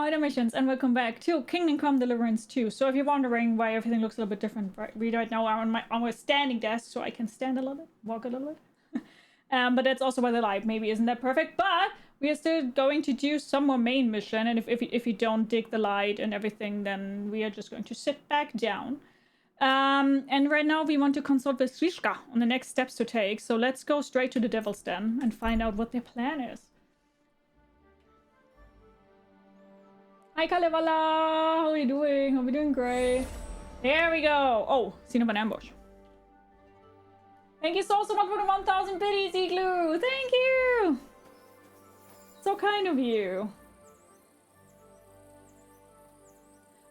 Ahoi, dalmatians, and welcome back to Kingdom Come Deliverance II. So if you're wondering why everything looks a little bit different, right now I'm on my standing desk, so I can stand a little bit, walk a little bit. But that's also why the light maybe isn't that perfect. But we are still going to do some more main mission, and if you don't dig the light and everything, then we are just going to sit back down. And right now we want to consult with Srishka on the next steps to take. So let's go straight to the Devil's Den and find out what their plan is. Hi Kalevala! How are you doing? Hope you're doing great. There we go. Oh, seen of an ambush. Thank you so much for the 1,000 biddies, Igloo! Thank you! So kind of you.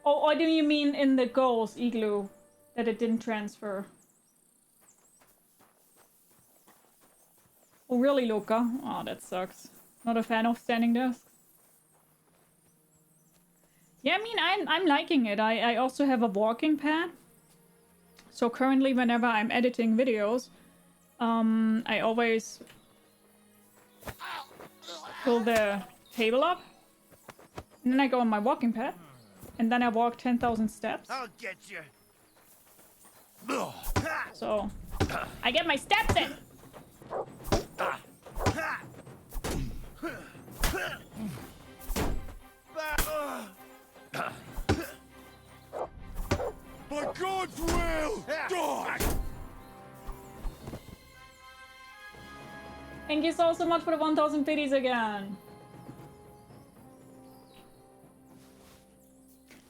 Oh, or do you mean in the goals, Igloo? That it didn't transfer? Oh, really, Luca? Oh, that sucks. Not a fan of standing desks. Yeah, I mean, I'm liking it. I also have a walking pad. So currently, whenever I'm editing videos, I always pull the table up, and then I go on my walking pad, and then I walk 10,000 steps. I'll get you. So I get my steps in. By God's will, die! Thank you so much for the 1,000 biddies again.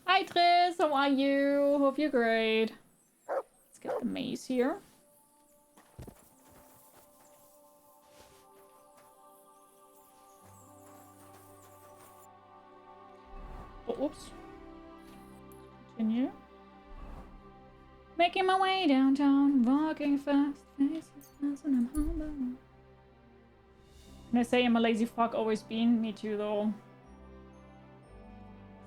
Hi Tris, how are you? Hope you're great. Let's get the mace here. Oh, oops. Continue. Making my way downtown, walking fast, faces fast, and I'm humble. And I say I'm a lazy fuck, always been. Me too, though.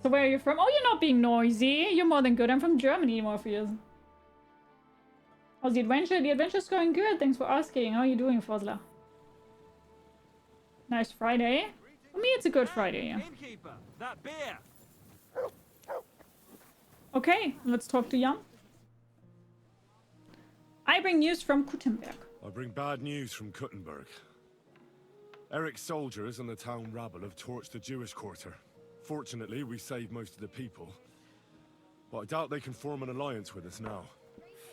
So where are you from? Oh, you're not being noisy. You're more than good. I'm from Germany, Morpheus. How's the adventure? The adventure's going good. Thanks for asking. How are you doing, Fosla? Nice Friday. For me, it's a good Friday, yeah. That beer. Okay, let's talk to Jan. I bring news from Kuttenberg. I bring bad news from Kuttenberg. Eric's soldiers and the town rabble have torched the Jewish quarter. Fortunately, we saved most of the people. But I doubt they can form an alliance with us now.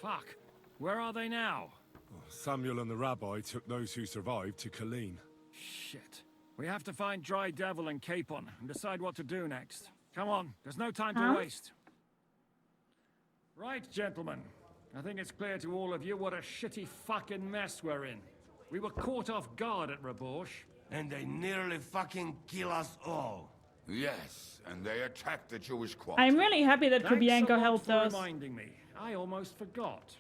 Fuck. Where are they now? Samuel and the rabbi took those who survived to Colleen. Shit. We have to find Dry Devil and Capon and decide what to do next. Come on, there's no time to waste. Right, gentlemen. I think it's clear to all of you what a shitty fucking mess we're in. We were caught off guard at Rabosh. And they nearly fucking kill us all. Yes, and they attacked the Jewish quarter. I'm really happy that Thanks Kubienko a lot helped for us. reminding me. I almost forgot.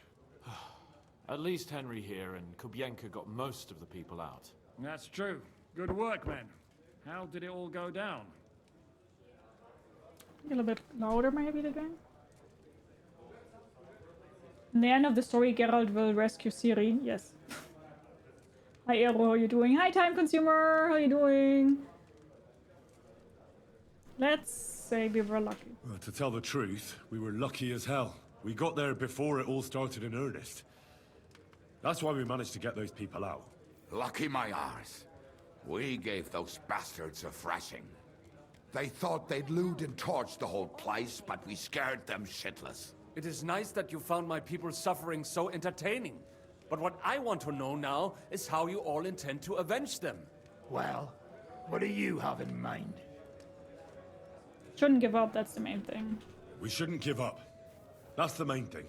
At least Henry here and Kubienka got most of the people out. That's true. Good work, men. How did it all go down? A little bit louder, maybe, the game. In the end of the story, Geralt will rescue Ciri. Yes. Hi, Aero, how are you doing? Hi, Time Consumer, how are you doing? Let's say we were lucky. Well, to tell the truth, we were lucky as hell. We got there before it all started in earnest. That's why we managed to get those people out. Lucky my arse. We gave those bastards a thrashing. They thought they'd loot and torch the whole place, but we scared them shitless. It is nice that you found my people's suffering so entertaining. But what I want to know now is how you all intend to avenge them. Well, what do you have in mind? Shouldn't give up, that's the main thing. We shouldn't give up. That's the main thing.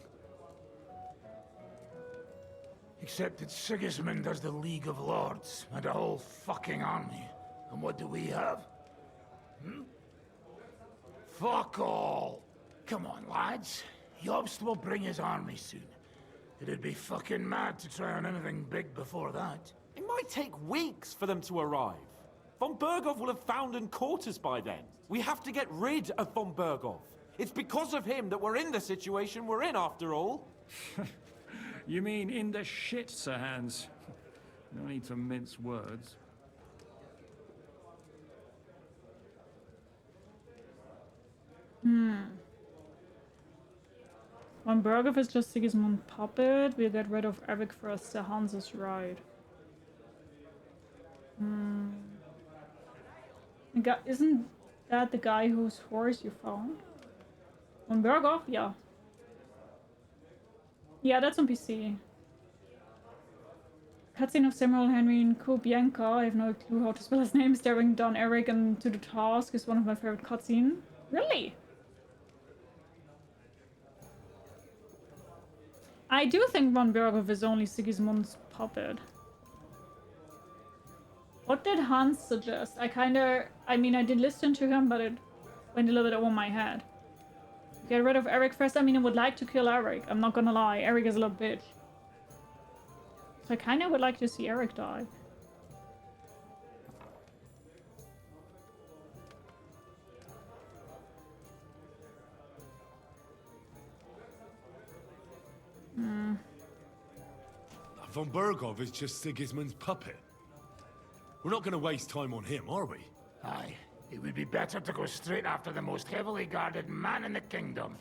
Except that Sigismund has the League of Lords and a whole fucking army. And what do we have? Fuck all! Come on, lads. Jobst will bring his army soon. It'd be fucking mad to try on anything big before that. It might take weeks for them to arrive. Von Bergov will have found and caught us by then. We have to get rid of Von Bergov. It's because of him that we're in the situation we're in, after all. You mean in the shit, Sir Hans? No need to mince words. When Berghoff is just Sigismund's puppet, we'll get rid of Eric first. The Hans is right. Isn't that the guy whose horse you found? On Berghoff? Yeah. Yeah, that's on PC. Cutscene of Samuel Henry Kubienka. I have no clue how to spell his name. Staring down Eric and to the task is one of my favorite cutscenes. Really? I do think von Berghoff is only Sigismund's puppet. What did Hans suggest? I mean, I did listen to him, but it went a little bit over my head. Get rid of Eric first. I mean, I would like to kill Eric. I'm not gonna lie. Eric is a little bitch. So I kind of would like to see Eric die. Von Berghoff is just Sigismund's puppet. We're not going to waste time on him, are we? Aye. It would be better to go straight after the most heavily guarded man in the kingdom.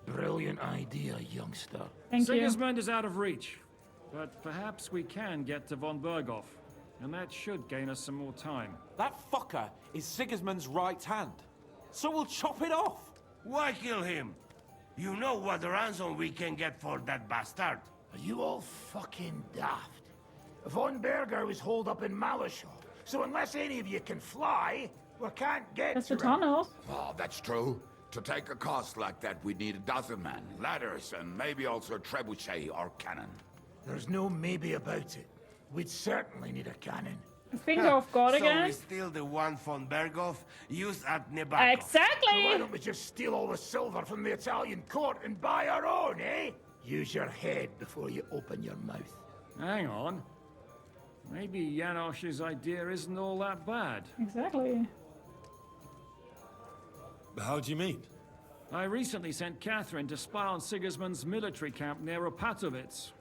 Brilliant idea, youngster. Thank you. Sigismund is out of reach, but perhaps we can get to von Berghoff, and that should gain us some more time. That fucker is Sigismund's right hand. So we'll chop it off. Why kill him? You know what ransom we can get for that bastard. Are you all fucking daft? Von Berger was holed up in Malishal, so unless any of you can fly, we can't get That's to the him. tunnels. Oh, that's true. To take a cost like that, we'd need a dozen men, ladders, and maybe also a trebuchet or cannon. There's no maybe about it. We'd certainly need a cannon. Finger of God So again. we steal the one von Berghoff used at Nebakov. Exactly. So why don't we just steal all the silver from the Italian court and buy our own, eh? Use your head before you open your mouth. Hang on. Maybe Janosch's idea isn't all that bad. Exactly. How do you mean? I recently sent Catherine to spy on Sigismund's military camp near Opatovitz.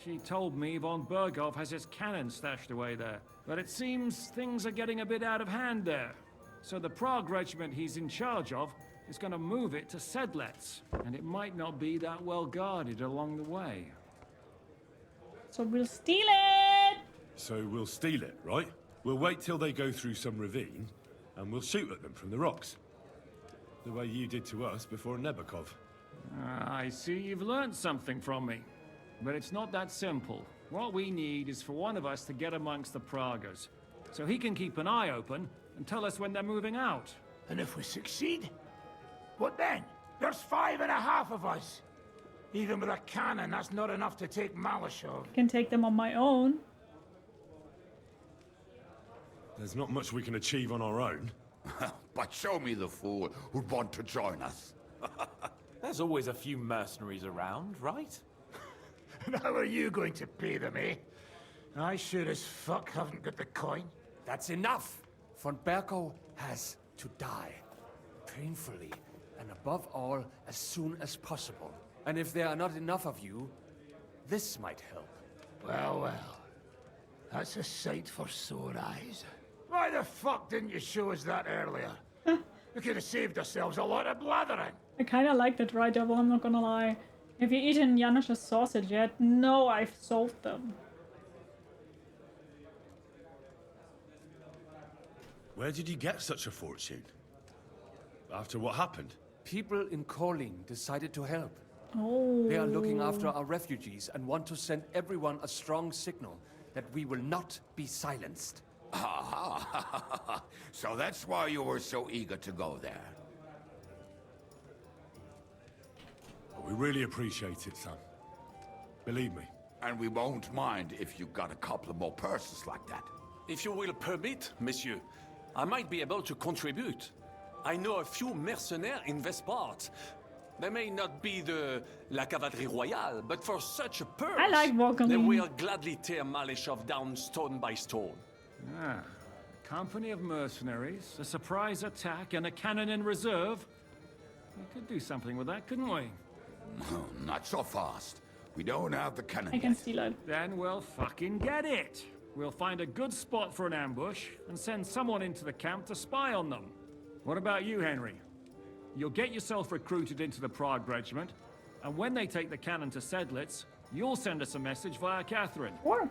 She told me von Berghoff has his cannon stashed away there. But it seems things are getting a bit out of hand there. So the Prague regiment he's in charge of is going to move it to Sedlets. And it might not be that well guarded along the way. So we'll steal it. So we'll steal it, right? We'll wait till they go through some ravine, and we'll shoot at them from the rocks. The way you did to us before Nebakov. I see you've learned something from me. But it's not that simple. What we need is for one of us to get amongst the Pragas, so he can keep an eye open and tell us when they're moving out. And if we succeed, what then? There's 5.5 of us. Even with a cannon, that's not enough to take Malishov. I can take them on my own. There's not much we can achieve on our own. But show me the fool who'd want to join us. There's always a few mercenaries around, right? And how are you going to pay them, eh? I sure as fuck haven't got the coin. That's enough! Von Berghoff has to die. Painfully, and above all, as soon as possible. And if there are not enough of you, this might help. Well, well. That's a sight for sore eyes. Why the fuck didn't you show us that earlier? We could have saved ourselves a lot of blathering. I kind of like the dry double, I'm not gonna lie. Have you eaten Janosch's sausage yet? No, I've sold them. Where did you get such a fortune? After what happened? People in Kolin decided to help. Oh. They are looking after our refugees and want to send everyone a strong signal that we will not be silenced. So that's why you were so eager to go there. We really appreciate it, son. Believe me. And we won't mind if you got a couple of more purses like that. If you will permit, monsieur, I might be able to contribute. I know a few mercenaires in this part. They may not be la cavalerie royale, but for such a purse, I like Walking. they will gladly tear Malishov down stone by stone. Ah, a company of mercenaries, a surprise attack, and a cannon in reserve. We could do something with that, couldn't we? Not so fast. We don't have the cannon I can yet. steal it. Then we'll fucking get it. We'll find a good spot for an ambush and send someone into the camp to spy on them. What about you, Henry? You'll get yourself recruited into the Prague regiment, And when they take the cannon to Sedlitz, you'll send us a message via Catherine. Sure.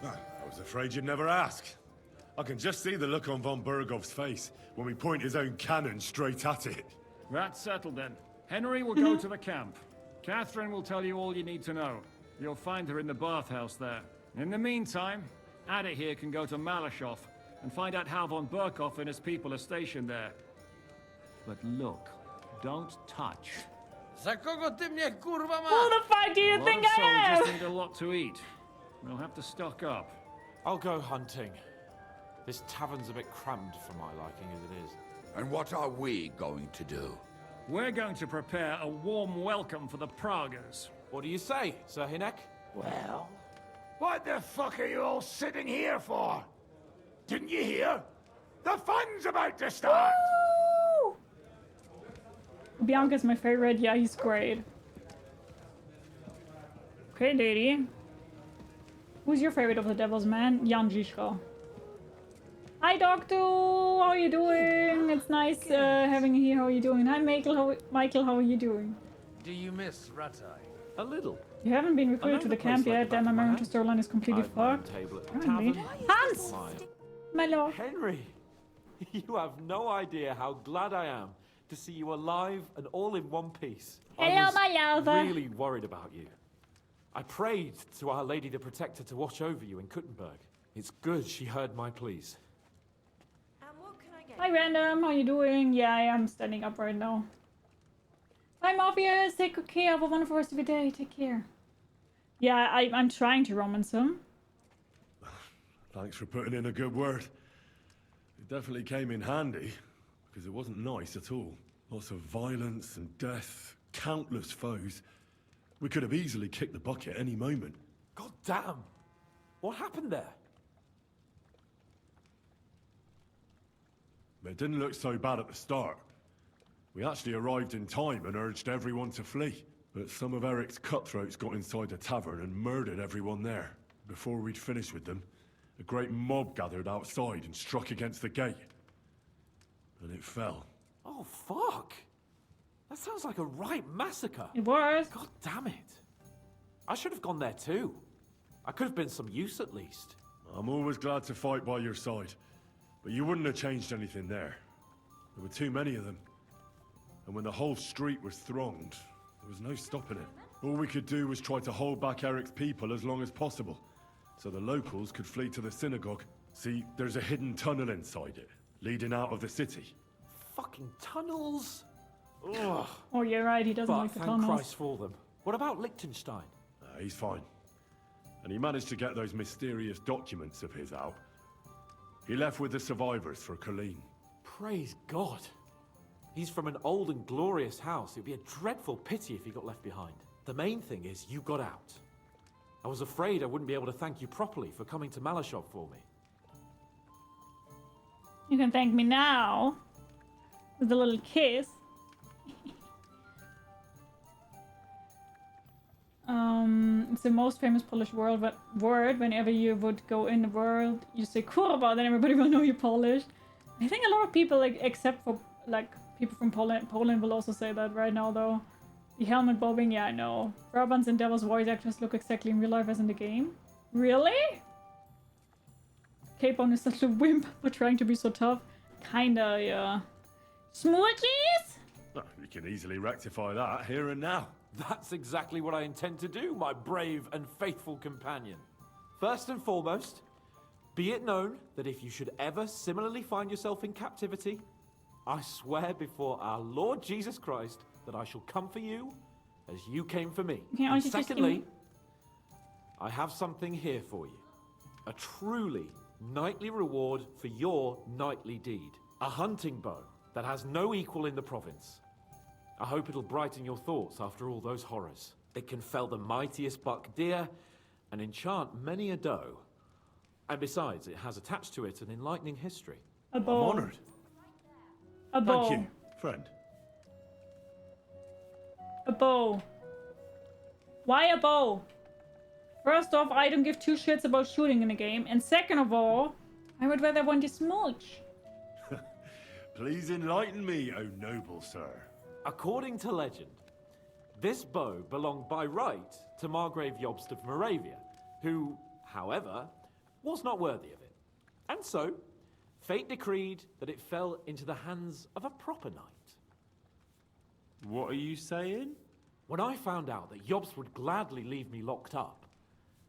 I was afraid you'd never ask. I can just see the look on von Bergov's face when we point his own cannon straight at it. That's settled then. Henry will go to the camp. Catherine will tell you all you need to know. You'll find her in the bathhouse there. In the meantime, Ada here can go to Malashov and find out how von Berkov and his people are stationed there. But look, don't touch. Who the fuck do you think I Soldiers am? need a lot to eat. We'll have to stock up. I'll go hunting. This tavern's a bit crammed for my liking as it is. And what are we going to do? We're going to prepare a warm welcome for the Pragas. What do you say, Sir Hinek? Well, what the fuck are you all sitting here for? Didn't you hear? The fun's about to start! Woo! Bianca's my favorite. Yeah, he's great. Okay, lady. Who's your favorite of the Devil's Man? Jan Zizko. Hi, Doctor. How are you doing? It's nice having you here. How are you doing? Hi, Michael. How are you doing? Do you miss Ratai? A little. You haven't been I recruited know to the the camp place like yet. the Then back my of my marriage to Sterling is completely I've run fucked. table at the Apparently. tavern. Hans! Fine. My lord. Henry, you have no idea how glad I am to see you alive and all in one piece. Hello, I was my lover. really worried about you. I prayed to Our Lady the Protector to watch over you in Kuttenberg. It's good she heard my pleas. Hi, Random. How you doing? Yeah, I am standing up right now. Hi, Morpheus. Take good care. Have a wonderful rest of your day. Take care. Yeah, I'm trying to romance him. Thanks for putting in a good word. It definitely came in handy, because it wasn't nice at all. Lots of violence and death, countless foes. We could have easily kicked the bucket any moment. God damn! What happened there? It didn't look so bad at the start. We actually arrived in time and urged everyone to flee. But some of Eric's cutthroats got inside the tavern and murdered everyone there. Before we'd finished with them, a great mob gathered outside and struck against the gate. And it fell. Oh, fuck! That sounds like a right massacre. It was. God damn it. I should have gone there too. I could have been some use at least. I'm always glad to fight by your side. But you wouldn't have changed anything there. There were too many of them. And when the whole street was thronged, there was no stopping it. All we could do was try to hold back Eric's people as long as possible, so the locals could flee to the synagogue. See, there's a hidden tunnel inside it, leading out of the city. Fucking tunnels! Ugh. Oh, you're right. He doesn't But like the thank tunnels. Christ for them. What about Liechtenstein? He's fine. And he managed to get those mysterious documents of his out. He left with the survivors for Colleen. Praise God. He's from an old and glorious house. It'd be a dreadful pity if he got left behind. The main thing is you got out. I was afraid I wouldn't be able to thank you properly for coming to Malashov for me. You can thank me now. With a little kiss. It's the most famous Polish word. Whenever you would go in the world, you say kurwa, then everybody will know you're Polish. I think a lot of people, like, except for like people from Poland will also say that right now, though. The helmet bobbing, yeah, I know. Brabants and Devil's voice actors look exactly in real life as in the game. Really? Capon is such a wimp, but trying to be so tough. Kinda, yeah. Smoothies? We can easily rectify that here and now. That's exactly what I intend to do, my brave and faithful companion. First and foremost, be it known that if you should ever similarly find yourself in captivity, I swear before our Lord Jesus Christ that I shall come for you as you came for me. Okay, and secondly, I have something here for you. A truly knightly reward for your knightly deed. A hunting bow that has no equal in the province. I hope it'll brighten your thoughts after all those horrors. It can fell the mightiest buck deer and enchant many a doe. And besides, it has attached to it an enlightening history. A bow. I'm honored. A bow. Thank you, friend. A bow. Why a bow? First off, I don't give two shits about shooting in a game. And second of all, I would rather want to smooch. Please enlighten me, O noble sir. According to legend, this bow belonged by right to Margrave Jobst of Moravia, who, however, was not worthy of it. And so, fate decreed that it fell into the hands of a proper knight. What are you saying? When I found out that Jobst would gladly leave me locked up,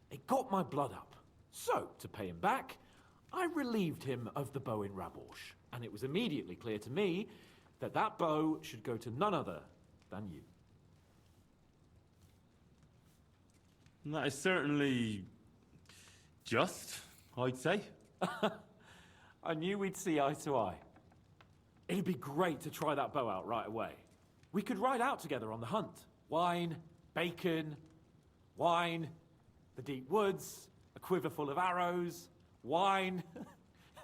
it got my blood up. So, to pay him back, I relieved him of the bow in Raborsch, and it was immediately clear to me that that bow should go to none other than you. That is certainly just, I'd say. I knew we'd see eye to eye. It'd be great to try that bow out right away. We could ride out together on the hunt. Wine, bacon, wine, the deep woods, a quiver full of arrows, wine.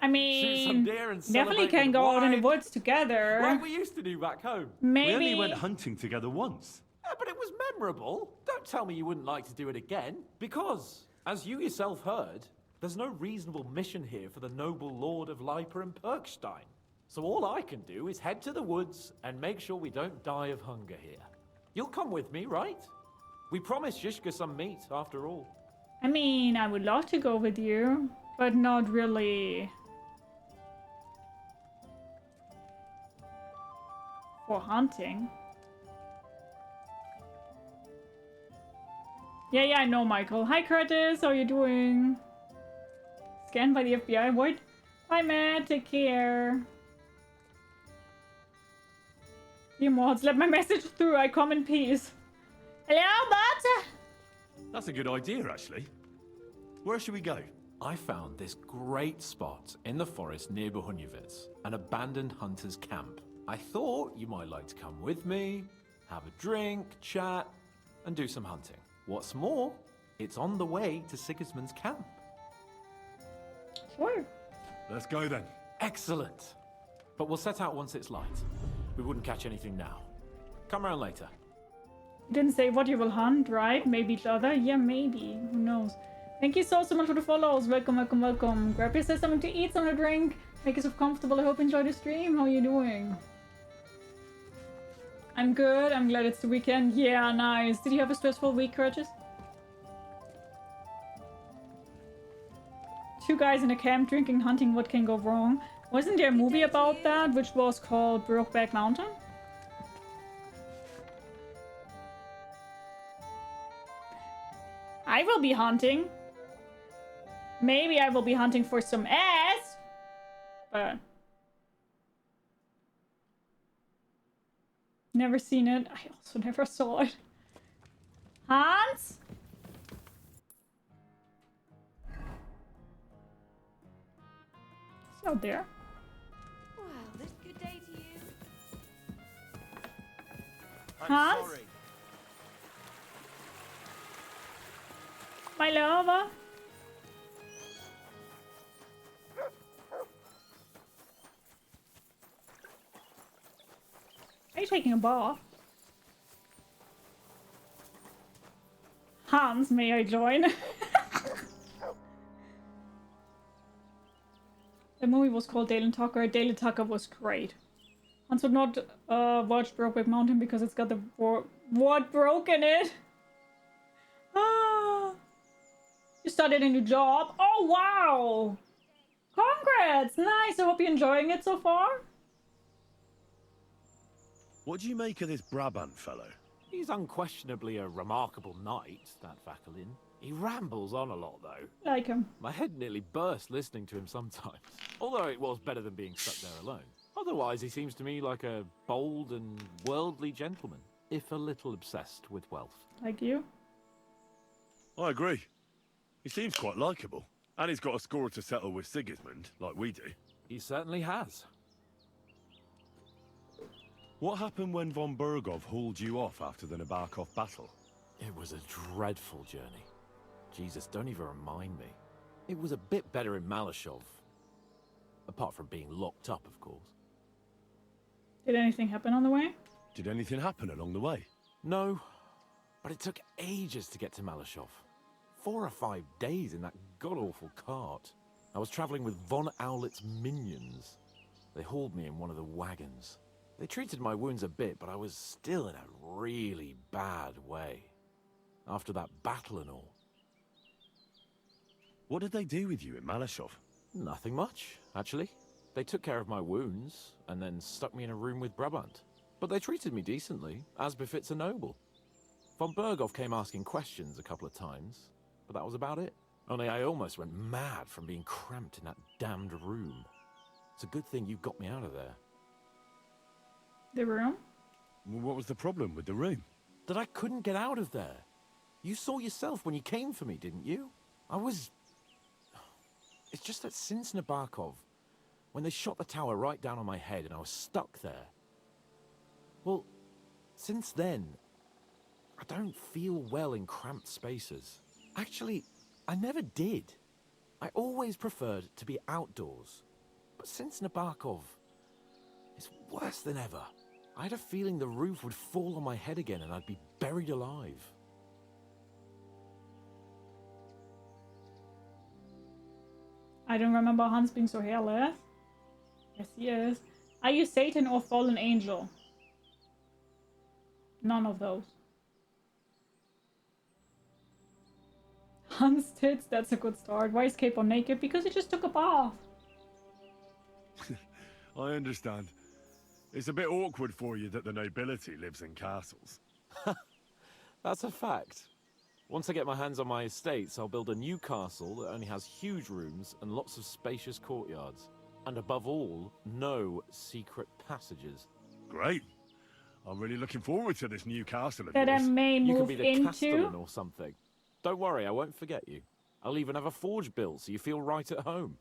I Shoot some mean, deer and definitely celebrate can with go out in the wine. woods together. Like we used to do back home. Maybe. We only went hunting together once. Yeah, but it was memorable. Don't tell me you wouldn't like to do it again. Because, as you yourself heard, there's no reasonable mission here for the noble lord of Leiper and Perkstein. So all I can do is head to the woods and make sure we don't die of hunger here. You'll come with me, right? We promised Shishka some meat, after all. I mean, I would love to go with you, but not really for hunting. Yeah, I know, Michael. Hi, Curtis. How are you doing? Scanned by the FBI. What? Bye, Matt. Take care. Dear mods, let my message through. I come in peace. Hello, bot. That's a good idea, actually. Where should we go? I found this great spot in the forest near Bohuniovitz, an abandoned hunter's camp. I thought you might like to come with me, have a drink, chat, and do some hunting. What's more, it's on the way to Sigismund's camp. Sure. Let's go then. Excellent. But we'll set out once it's light. We wouldn't catch anything now. Come around later. You didn't say what you will hunt, right? Maybe each other? Yeah, maybe. Who knows? Thank you so much for the follows. Welcome. Grab yourself something to eat, something to drink. Make yourself comfortable. I hope you enjoy the stream. How are you doing? I'm good. I'm glad it's the weekend. Yeah, nice. Did you have a stressful week, Curtis? 2 guys in a camp drinking, hunting. What can go wrong? Wasn't there a movie about that, which was called Brokeback Mountain? I will be hunting. Maybe I will be hunting for some ass. But never seen it. I also never saw it. Hans? It's out there. Well, this good day to you. Hans? Sorry. My lover? Are you taking a bath? Hans, may I join? The movie was called Dale and Tucker. Dale and Tucker was great. Hans would not watch Brokeback Mountain because it's got the word broke in it. Ah. You started a new job? Oh, wow! Congrats! Nice! I hope you're enjoying it so far. What do you make of this Brabant fellow? He's unquestionably a remarkable knight, that Vakalin. He rambles on a lot, though. Like him. My head nearly burst listening to him sometimes. Although it was better than being stuck there alone. Otherwise, he seems to me like a bold and worldly gentleman, if a little obsessed with wealth. Like you? I agree. He seems quite likeable. And he's got a score to settle with Sigismund, like we do. He certainly has. What happened when von Bergov hauled you off after the Nabokov battle? It was a dreadful journey. Jesus, don't even remind me. It was a bit better in Malashov. Apart from being locked up, of course. Did anything happen on the way? Did anything happen along the way? No, but it took ages to get to Malashov. 4 or 5 days in that god-awful cart. I was traveling with von Owlet's minions. They hauled me in one of the wagons. They treated my wounds a bit, but I was still in a really bad way. After that battle and all. What did they do with you in Malashov? Nothing much, actually. They took care of my wounds, and then stuck me in a room with Brabant. But they treated me decently, as befits a noble. Von Berghoff came asking questions a couple of times, but that was about it. Only I almost went mad from being cramped in that damned room. It's a good thing you got me out of there. The room? Well, what was the problem with the room? That I couldn't get out of there. You saw yourself when you came for me, didn't you? It's just that since Nabokov, when they shot the tower right down on my head and I was stuck there. Well, since then, I don't feel well in cramped spaces. Actually, I never did. I always preferred to be outdoors. But since Nabokov, it's worse than ever. I had a feeling the roof would fall on my head again and I'd be buried alive. I don't remember Hans being so hairless. Yes, he is. Are you Satan or fallen angel? None of those. Hans tits, that's a good start. Why is Capo naked? Because he just took a bath. I understand. It's a bit awkward for you that the nobility lives in castles. That's a fact. Once I get my hands on my estates, I'll build a new castle that only has huge rooms and lots of spacious courtyards. And above all, no secret passages. Great. I'm really looking forward to this new castle of That I yours. may You can move be the into. castellan or something. Don't worry, I won't forget you. I'll even have a forge built so you feel right at home.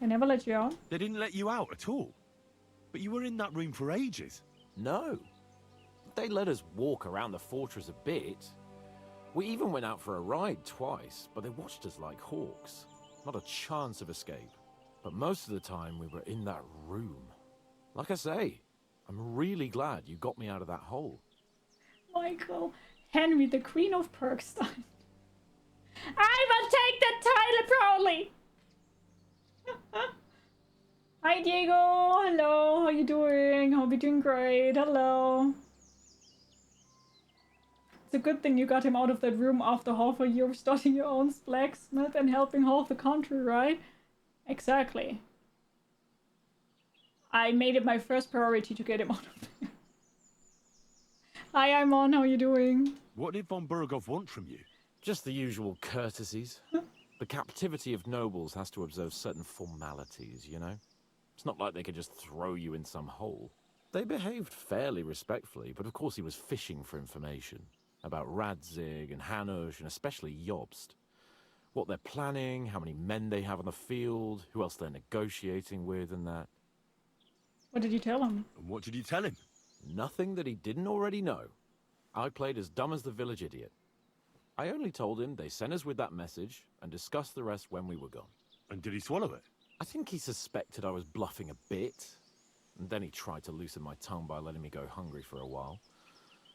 I never let you out. They didn't let you out at all. But you were in that room for ages. No. They let us walk around the fortress a bit. We even went out for a ride twice, but they watched us like hawks. Not a chance of escape. But most of the time we were in that room. Like I say, I'm really glad you got me out of that hole. Michael, Henry, the Queen of Perkstein. I will take the title proudly. Hi Diego, hello, how you doing? Hope you're doing great, hello. It's a good thing you got him out of that room after half a year of starting your own blacksmith and helping half the country, right? Exactly. I made it my first priority to get him out of there. Hi, I'm on, how you doing? What did von Berghoff want from you? Just the usual courtesies. The captivity of nobles has to observe certain formalities, you know? It's not like they could just throw you in some hole. They behaved fairly respectfully, but of course he was fishing for information. About Radzig and Hanush, and especially Jobst. What they're planning, how many men they have on the field, who else they're negotiating with and that. What did you tell him? And what did you tell him? Nothing that he didn't already know. I played as dumb as the village idiot. I only told him they sent us with that message and discussed the rest when we were gone. And did he swallow it? I think he suspected I was bluffing a bit. And then he tried to loosen my tongue by letting me go hungry for a while.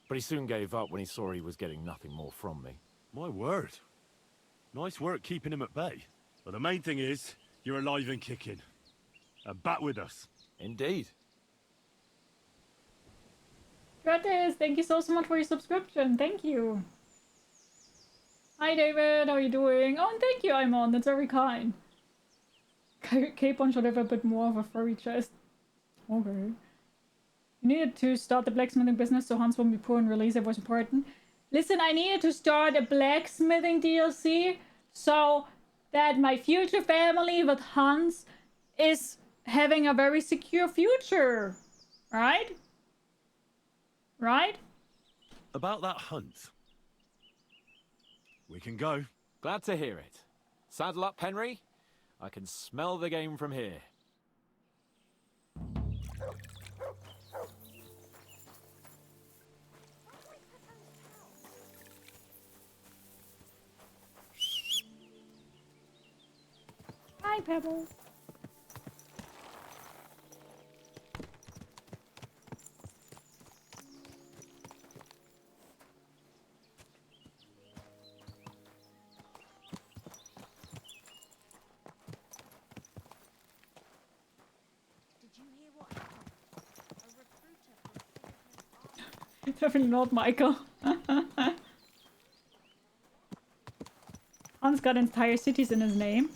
But he soon gave up when he saw he was getting nothing more from me. My word. Nice work keeping him at bay. But the main thing is, you're alive and kicking. And back with us. Indeed. Curtis, thank you so much for your subscription. Thank you. Hi David, how are you doing? Oh, and thank you, Imon. That's very kind. Capon should have a bit more of a furry chest. Okay. You needed to start the blacksmithing business so Hans won't be poor and release it was important. Listen, I needed to start a blacksmithing DLC so that my future family with Hans is having a very secure future. Right? Right? About that hunt. We can go. Glad to hear it. Saddle up, Henry. I can smell the game from here. Hi, Pebbles. Did you hear what happened? Definitely not Michael. Hans got entire cities in his name.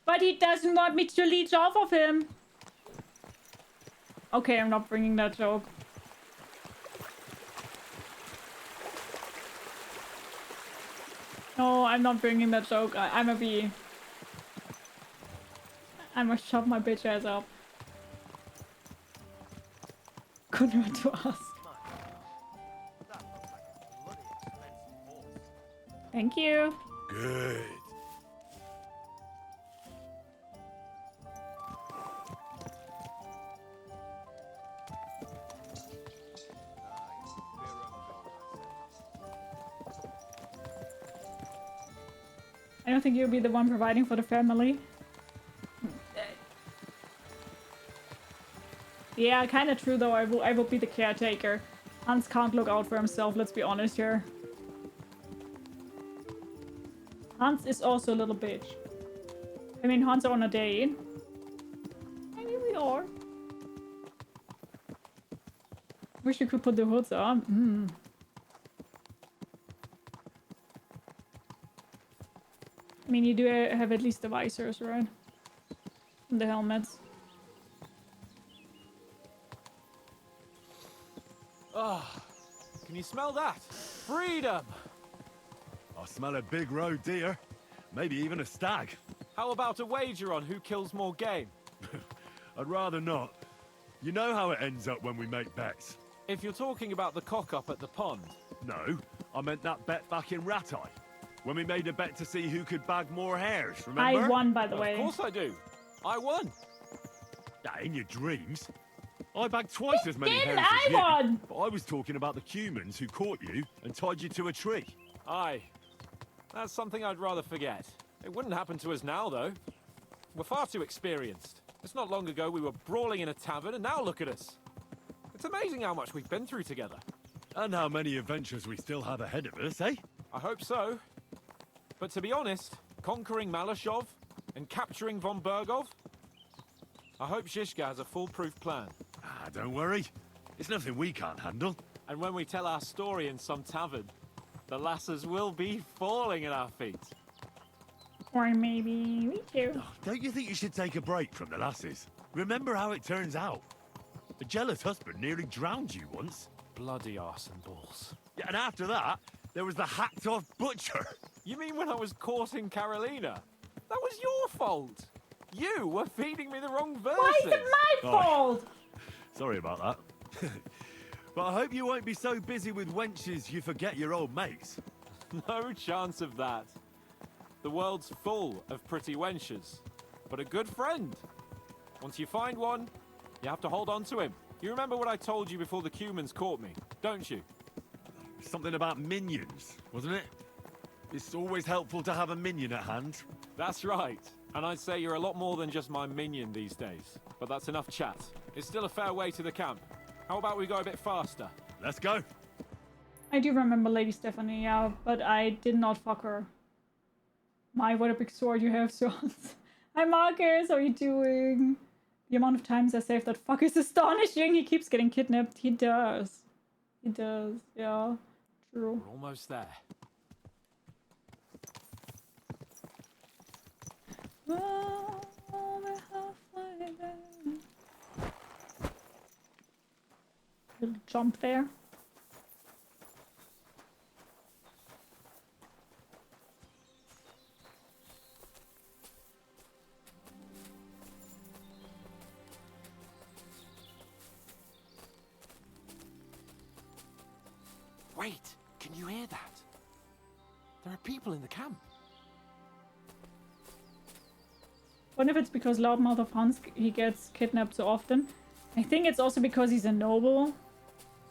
But he doesn't want me to leech off of him. Okay, I'm not bringing that joke. No, I'm not bringing that joke. I'ma shove my bitch ass up. Couldn't hurt to ask. Thank you. Good. I don't think you'll be the one providing for the family. Yeah, kind of true though. I will be the caretaker. Hans can't look out for himself, let's be honest here. Hans is also a little bitch. I mean, Hans are on a date. Maybe we are. Wish you could put the hoods on. I mean, you do have at least the visors, right? And the helmets. Oh, can you smell that? Freedom! I smell a big roe deer. Maybe even a stag. How about a wager on who kills more game? I'd rather not. You know how it ends up when we make bets. If you're talking about the cock-up at the pond. No, I meant that bet back in Ratai. When we made a bet to see who could bag more hares, remember? I won, by the way. Of course I do. I won. In your dreams. I bagged twice as many hares I as you. won! But I was talking about the humans who caught you and tied you to a tree. Aye. That's something I'd rather forget. It wouldn't happen to us now, though. We're far too experienced. It's not long ago we were brawling in a tavern, and now look at us. It's amazing how much we've been through together. And how many adventures we still have ahead of us, eh? I hope so. But to be honest, conquering Malashov and capturing von Bergov, I hope Shishka has a foolproof plan. Don't worry. It's nothing we can't handle. And when we tell our story in some tavern, the lasses will be falling at our feet. Or maybe me too. Don't you think you should take a break from the lasses? Remember how it turns out. A jealous husband nearly drowned you once. Bloody arse and balls. Yeah, and after that, there was the hacked-off butcher. You mean when I was courting Carolina? That was your fault. You were feeding me the wrong verses. Why is it my fault? Sorry about that. But I hope you won't be so busy with wenches you forget your old mates. No chance of that. The world's full of pretty wenches. But a good friend. Once you find one, you have to hold on to him. You remember what I told you before the Cumans caught me, don't you? Something about minions, wasn't it? It's always helpful to have a minion at hand. That's right. And I'd say you're a lot more than just my minion these days. But that's enough chat. It's still a fair way to the camp. How about we go a bit faster? Let's go. I do remember Lady Stephanie, yeah, but I did not fuck her. My, what a big sword you have, Swans. Hi Marcus, how are you doing? The amount of times I saved that fuck is astonishing. He keeps getting kidnapped. He does. He does, yeah. True. We're almost there. Oh, we're halfway there. Little jump there. Wait, can you hear that? There are people in the camp. Wonder if it's because Loudmouth of Hans he gets kidnapped so often. I think it's also because he's a noble.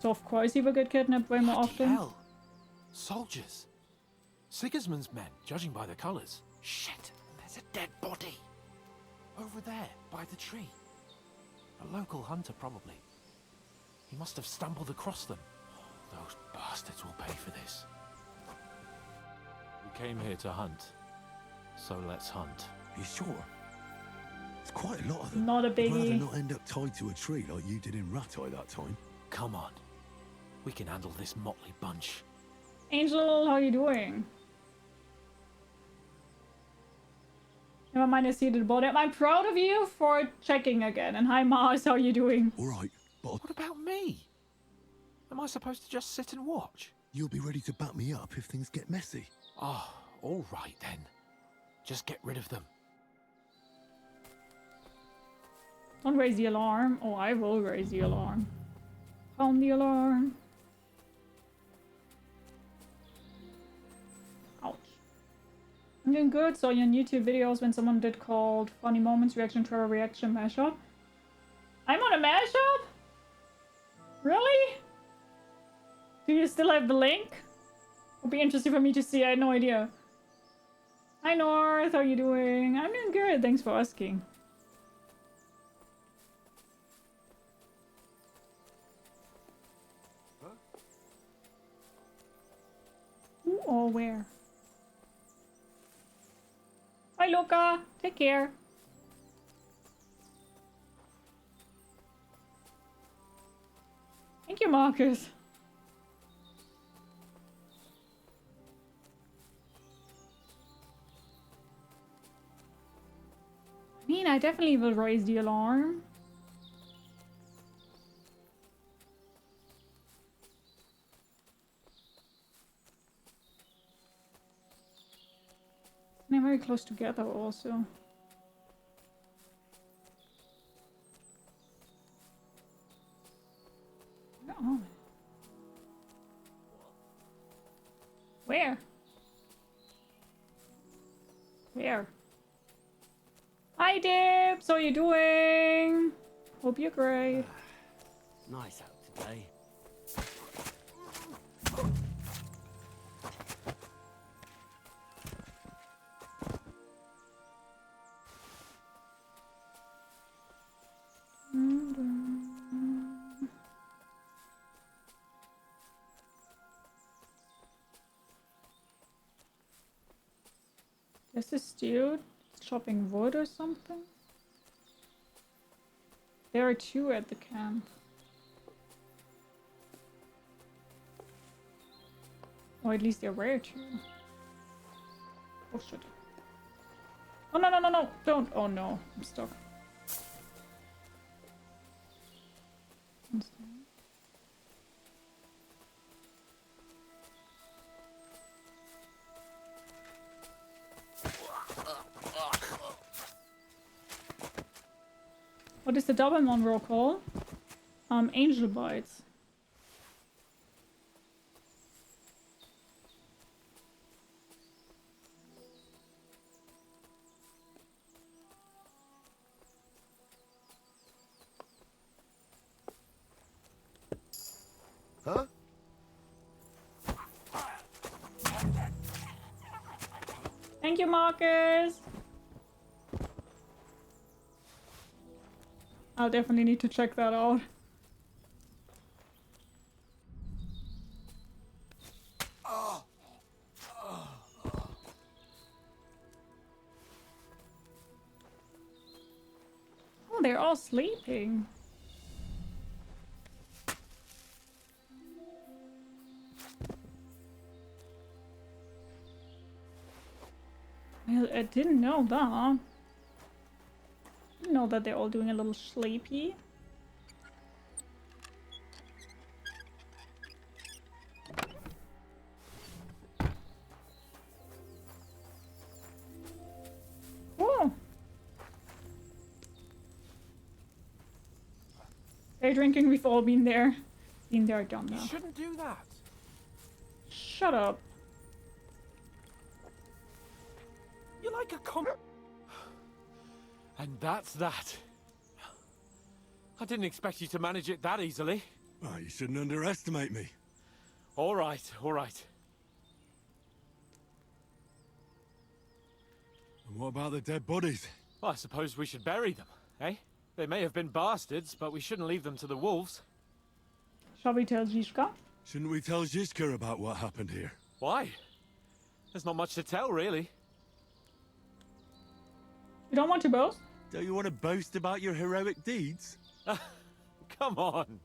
So of course he will get kidnapped way more often. Hell. Soldiers. Sigismund's men, judging by the colours. Shit, there's a dead body. Over there, by the tree. A local hunter, probably. He must have stumbled across them. Those bastards will pay for this. We came here to hunt. So let's hunt. You sure? It's quite a lot of them. Not a I'd rather biggie. not end up tied to a tree like you did in Rattay that time. Come on. We can handle this motley bunch. Angel, how you doing? Never mind, I see the bottom. I'm proud of you for checking again. And hi, Mars, how you doing? All right, but What about me? Am I supposed to just sit and watch? you'll be ready to back me up if things get messy. Oh, all right then. Just get rid of them. Don't raise the alarm. Oh, I will raise the alarm. Sound the alarm. Ouch. I'm doing good. Saw you on YouTube videos when someone did called Funny Moments Reaction to a Reaction Mashup. I'm on a mashup? Really? Do you still have the link? Would be interesting for me to see. I had no idea. Hi North, how you doing? I'm doing good. Thanks for asking. Who or where? Hi Luca, take care. Thank you, Marcus. I mean, I definitely will raise the alarm. They're very close together also. Oh. Where? Where? Hi Dibs, how you doing? Hope you're great. Nice out today. Is this dude chopping wood or something? There are two at the camp. Or at least there were two. Oh shit. Oh no, no, no, no! Don't! Oh no, I'm stuck. What is the Doberman roll call? Angel bites. Huh? Thank you, Marcus! I'll definitely need to check that out. Oh, they're all sleeping. Well, I didn't know that. Know that they're all doing a little sleepy. Oh! Day drinking, we've all been there. Been there, done that. You shouldn't do that. Shut up. You're like a And that's that. I didn't expect you to manage it that easily. Well, you shouldn't underestimate me. All right, all right. And what about the dead bodies? Well, I suppose we should bury them, eh? They may have been bastards, but we shouldn't leave them to the wolves. Shall we tell Zizka? Shouldn't we tell Zizka about what happened here? Why? There's not much to tell, really. You don't want to both? Don't you want to boast about your heroic deeds? Come on.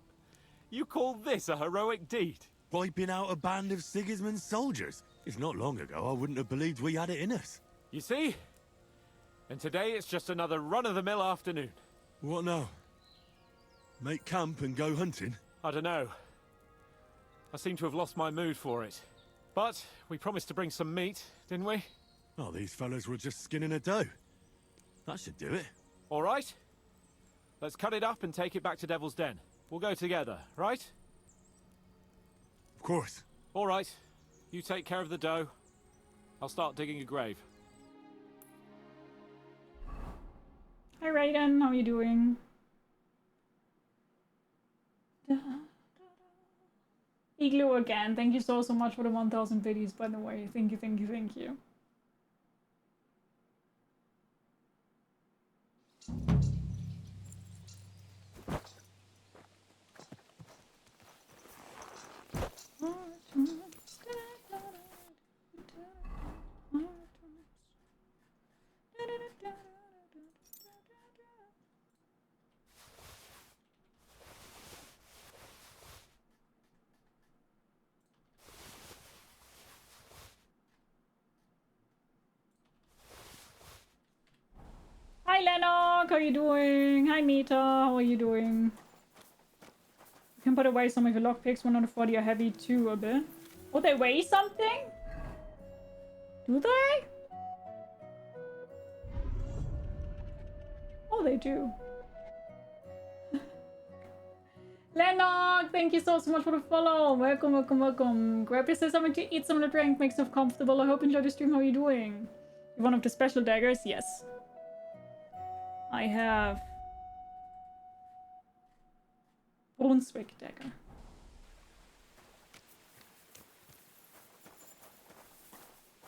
You call this a heroic deed? Wiping out a band of Sigismund's soldiers. It's not long ago I wouldn't have believed we had it in us. You see? And today it's just another run-of-the-mill afternoon. What now? Make camp and go hunting? I don't know. I seem to have lost my mood for it. But we promised to bring some meat, didn't we? Oh, these fellas were just skinning a doe. That should do it. All right. Let's cut it up and take it back to Devil's Den. We'll go together, right? Of course. All right. You take care of the doe. I'll start digging a grave. Hi Raiden, how are you doing? Igloo again, thank you so much for the 1000 biddies, by the way. Thank you, thank you, thank you. Hi Lennox, how are you doing? Hi Mita, how are you doing? You can put away some of your lockpicks. 140 are heavy too a bit. Oh, they weigh something? Do they? Oh, they do. Lennox, thank you so much for the follow. Welcome, welcome, welcome. Grab yourself something to eat, something to drink, make yourself comfortable. I hope you enjoy the stream. How are you doing? One of the special daggers? Yes. I have Brunswick dagger.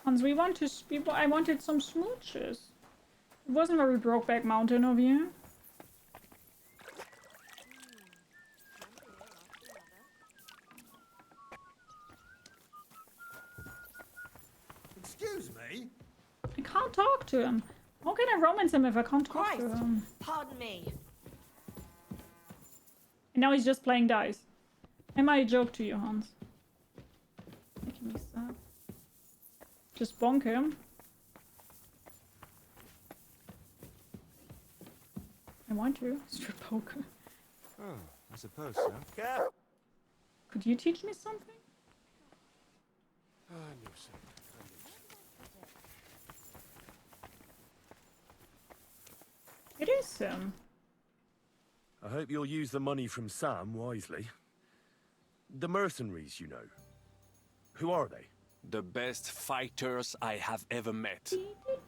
Hans, we want to I wanted some smooches. It wasn't very Brokeback Mountain of you. Excuse me? I can't talk to him. How can I romance him if I can't talk to him? Pardon me. And now he's just playing dice. Am I a joke to you, Hans? Making me sad. Just bonk him. I want to. Strip poker. Oh, I suppose so. Could you teach me something? I knew so. It is him. I hope you'll use the money from Sam wisely. The mercenaries, you know. Who are they? The best fighters I have ever met.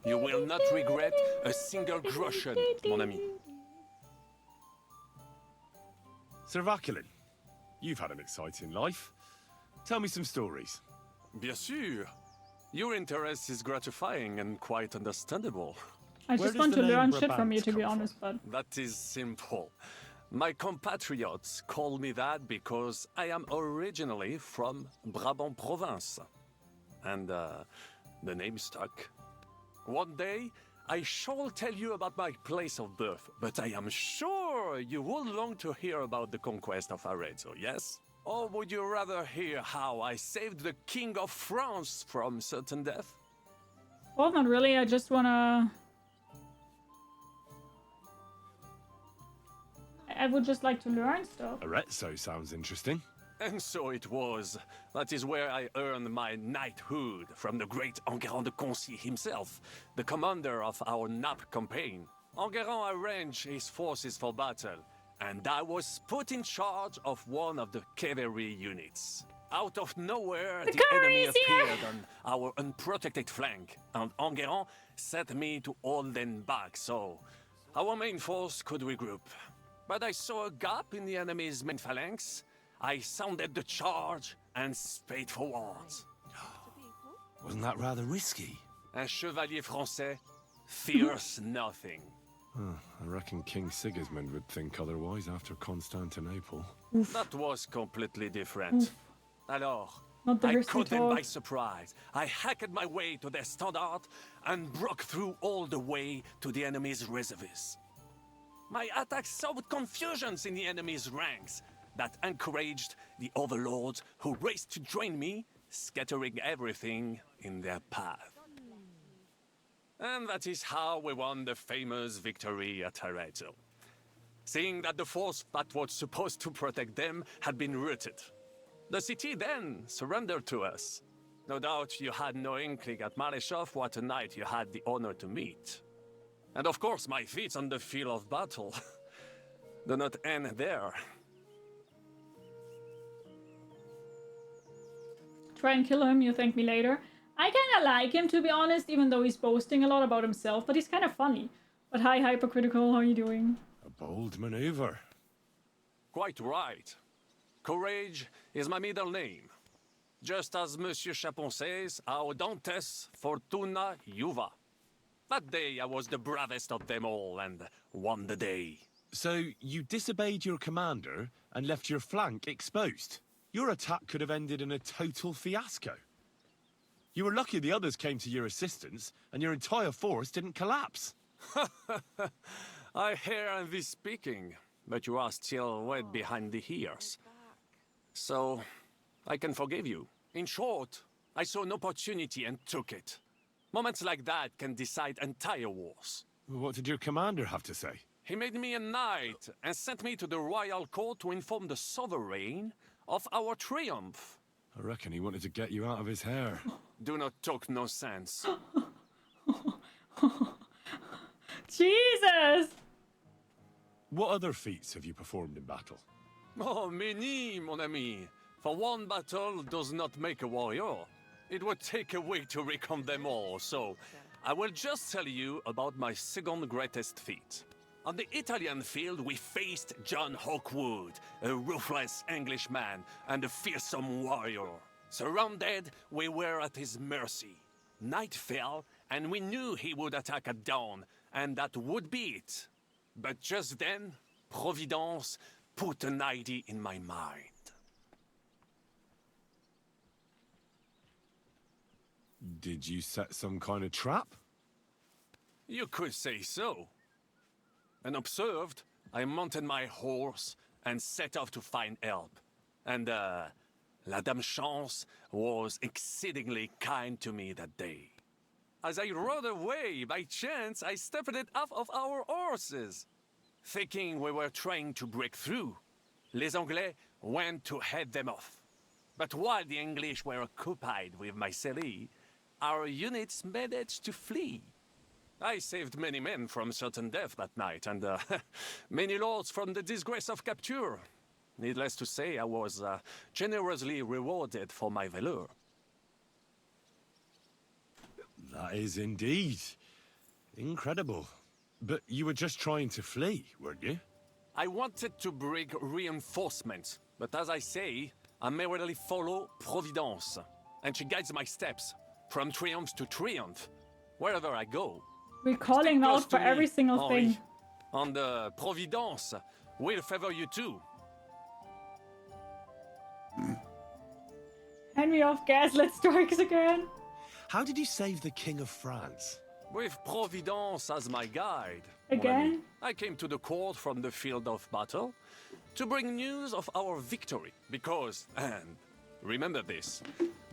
You will not regret a single groschen, mon ami. Sir Vaculin, you've had an exciting life. Tell me some stories. Bien sûr. Your interest is gratifying and quite understandable. I just want to learn shit from you, to be honest, but... That is simple. My compatriots call me that because I am originally from Brabant province. And the name stuck. One day, I shall tell you about my place of birth, but I am sure you will long to hear about the conquest of Arezzo, yes? Or would you rather hear how I saved the King of France from certain death? Well, not really. I just wanna... I would just like to learn stuff. Arezzo sounds interesting. And so it was. That is where I earned my knighthood from the great Enguerrand de Concy himself, the commander of our Naples campaign. Enguerrand arranged his forces for battle, and I was put in charge of one of the cavalry units. Out of nowhere, the enemy appeared on our unprotected flank, and Enguerrand set me to hold them back so our main force could regroup. But I saw a gap in the enemy's main phalanx. I sounded the charge and sped forwards. Wasn't that rather risky? Un chevalier français fears nothing. I reckon King Sigismund would think otherwise after Constantinople. That was completely different. Alors, Not the I history caught them by talk. surprise. I hacked my way to their standard and broke through all the way to the enemy's reservoirs. My attacks sowed confusions in the enemy's ranks that encouraged the overlords who raced to join me, scattering everything in their path. And that is how we won the famous victory at Arezzo. Seeing that the force that was supposed to protect them had been routed. The city then surrendered to us. No doubt you had no inkling at Maleshov what a knight you had the honor to meet. And of course my feats on the field of battle do not end there. Try and kill him, you thank me later. I kinda like him, to be honest, even though he's boasting a lot about himself, but he's kind of funny. But hi, Hypercritical, how are you doing? A bold maneuver. Quite right. Courage is my middle name. Just as Monsieur Chapon says, Audantes Fortuna Juva. That day I was the bravest of them all and won the day. So you disobeyed your commander and left your flank exposed? Your attack could have ended in a total fiasco. You were lucky the others came to your assistance and your entire force didn't collapse. I hear thee speaking, but you are still wet behind the ears. So, I can forgive you. In short, I saw an opportunity and took it. Moments like that can decide entire wars. What did your commander have to say? He made me a knight and sent me to the royal court to inform the sovereign of our triumph. I reckon he wanted to get you out of his hair. Do not talk no sense. Jesus! What other feats have you performed in battle? Oh, many, mon ami. For one battle does not make a warrior. It would take a week to recount them all, so I will just tell you about my second greatest feat. On the Italian field, we faced John Hawkwood, a ruthless Englishman and a fearsome warrior. Surrounded, we were at his mercy. Night fell, and we knew he would attack at dawn, and that would be it. But just then, Providence put an idea in my mind. Did you set some kind of trap? You could say so. Unobserved, I mounted my horse and set off to find help. And, La Dame Chance was exceedingly kind to me that day. As I rode away, by chance, I stepped it off of our horses. Thinking we were trying to break through, Les Anglais went to head them off. But while the English were occupied with Myceli, our units managed to flee. I saved many men from certain death that night, and many lords from the disgrace of capture. Needless to say, I was generously rewarded for my valor. That is indeed incredible. But you were just trying to flee, weren't you? I wanted to bring reinforcements, but as I say, I merely follow Providence, and she guides my steps, from triumph to triumph, wherever I go. We're calling out for every single thing. And Providence will favor you too. Hand me off, gaslit strikes again. How did you save the King of France? With Providence as my guide. Again? I came to the court from the field of battle to bring news of our victory. Because, and remember this,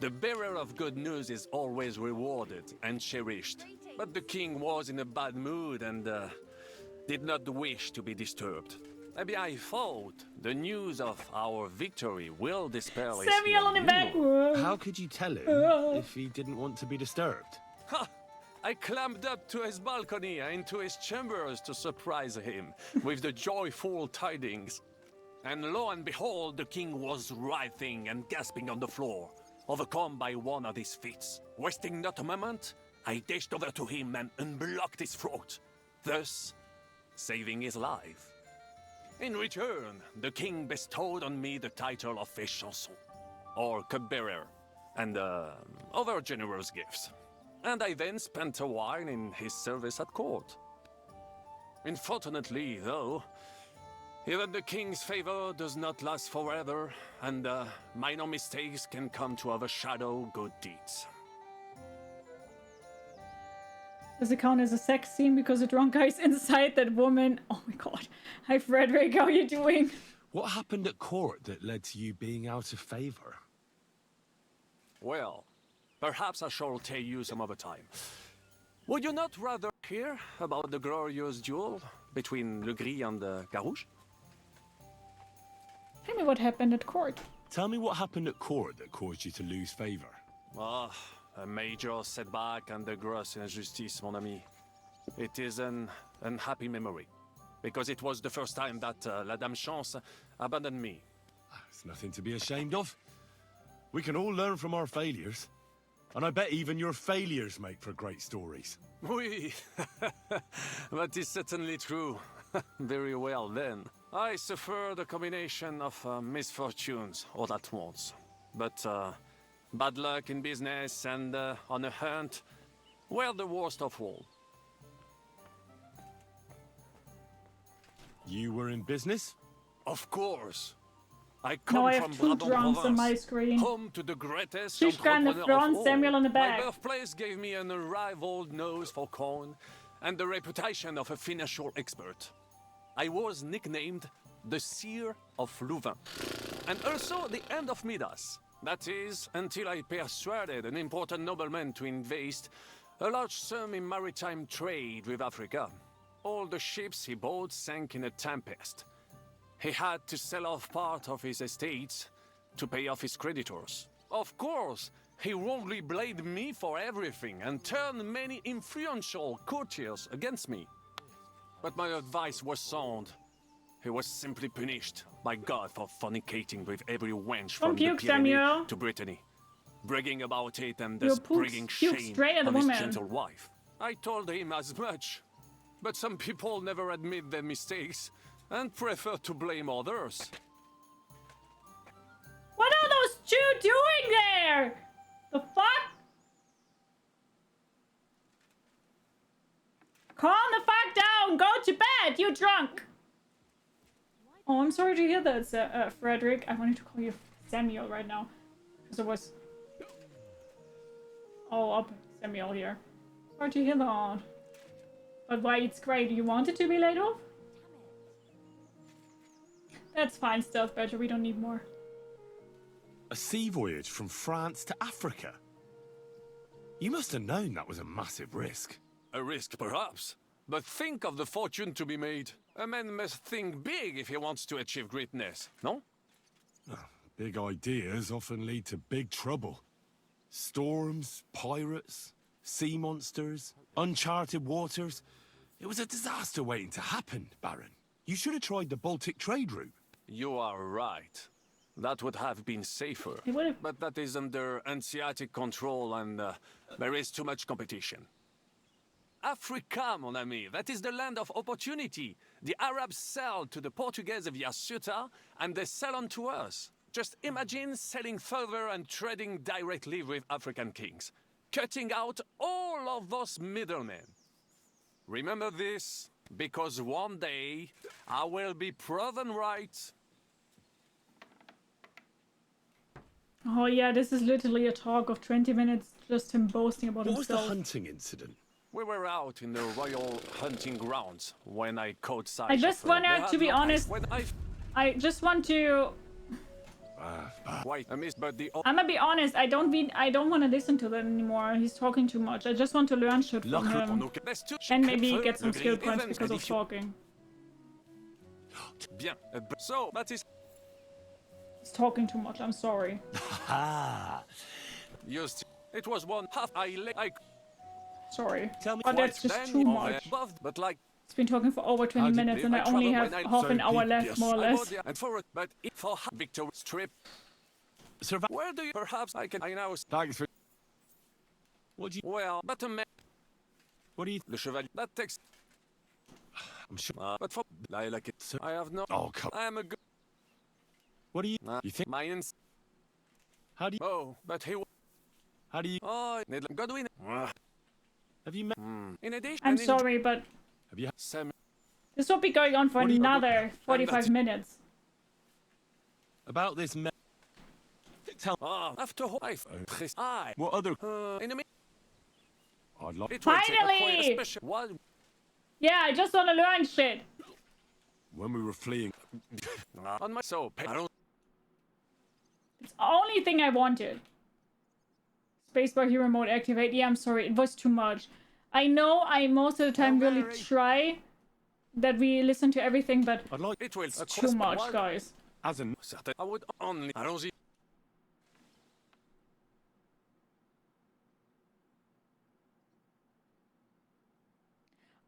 the bearer of good news is always rewarded and cherished. But the king was in a bad mood and did not wish to be disturbed. Maybe I thought the news of our victory will dispel his Samuel on the back. How could you tell him if he didn't want to be disturbed? Ha! I climbed up to his balcony and into his chambers to surprise him with the joyful tidings. And lo and behold, the king was writhing and gasping on the floor, overcome by one of his fits. Wasting not a moment, I dashed over to him and unblocked his throat, thus saving his life. In return, the king bestowed on me the title of Échanson, or cupbearer, and other generous gifts. And I then spent a while in his service at court. Unfortunately, though, Even the king's favor does not last forever, and minor mistakes can come to overshadow good deeds. Does it count as a sex scene because the drunk guy's inside that woman? Oh my god. Hi Frederick, how are you doing? What happened at court that led to you being out of favor? Well, perhaps I shall tell you some other time. Would you not rather hear about the glorious duel between Le Gris and Carouge? Tell me what happened at court. Tell me what happened at court that caused you to lose favor. Ah, a major setback and a gross injustice, mon ami. It is an unhappy memory, because it was the first time that La Dame Chance abandoned me. It's nothing to be ashamed of. We can all learn from our failures. And I bet even your failures make for great stories. Oui, that is certainly true. Very well then. I suffered a combination of misfortunes all at once. But bad luck in business and on a hunt were the worst of all. You were in business? Of course. I Now come I have from two Brabant drums on my Province, screen. home to the greatest Shishka in the entrepreneur of front, all. Samuel on the back. My birthplace gave me an unrivaled nose for coin and the reputation of a financial expert. I was nicknamed the Seer of Louvain, and also the End of Midas. That is, until I persuaded an important nobleman to invest a large sum in maritime trade with Africa. All the ships he bought sank in a tempest. He had to sell off part of his estates to pay off his creditors. Of course, he wrongly blamed me for everything and turned many influential courtiers against me. But my advice was sound. He was simply punished by God for fornicating with every wench from the Pyrenees to Brittany, bragging about it and thus bringing shame on his gentle wife. I told him as much, but some people never admit their mistakes and prefer to blame others. What are those two doing there? The fuck? Calm the fuck down. Go to bed. You drunk. Oh, I'm sorry to hear that, Frederick. I wanted to call you Samuel right now, because it was all up Samuel here. Sorry to hear that. But why? It's great. You wanted to be laid off? That's fine, Stealth Badger. We don't need more. A sea voyage from France to Africa? You must have known that was a massive risk. A risk, perhaps. But think of the fortune to be made. A man must think big if he wants to achieve greatness, no? Big ideas often lead to big trouble. Storms, pirates, sea monsters, uncharted waters. It was a disaster waiting to happen, Baron. You should have tried the Baltic trade route. You are right. That would have been safer. But that is under Hanseatic control and there is too much competition. Africa, mon ami, that is the land of opportunity. The Arabs sell to the Portuguese via Ceuta, and they sell on to us. Just imagine selling further and trading directly with African kings, cutting out all of those middlemen. Remember this, because one day I will be proven right. Oh yeah, this is literally a talk of 20 minutes, just him boasting about himself. What was the hunting incident? We were out in the royal hunting grounds when I caught sight I just want to be honest. I just want to. Wait, I missed, but the. I'm gonna be honest. I don't want to listen to that anymore. He's talking too much. I just want to learn shit from him, and maybe get some skill points because of talking. Bien. So that is. He's talking too much. I'm sorry. Just it was one half. I. Sorry. Tell me but that's just too much. But like. It's been talking for over 20 minutes and I only have half an hour left, more or less. And for it, but if for Victor Strip, where do you perhaps I now? Thanks for. What do you? Well, but a man. What do you? The chevalier. That takes. I'm sure. But for I like it. I have no. Oh come. I am a good. What do you? You think? My How do you? Oh, but he. How do you? Oh, Godwin. Have you met? In addition. I'm sorry, but. Have you? Sam. This will be going on for another 45 minutes. About this tell after I what other enemy? I'd like Finally! Yeah, I just want to learn shit. When we were fleeing... On my soul, I don't... It's the only thing I wanted. Spacebar hero mode activate. Yeah, I'm sorry, it was too much. I know I most of the time really try that we listen to everything, but it's too much, guys. As an I would only... I don't see...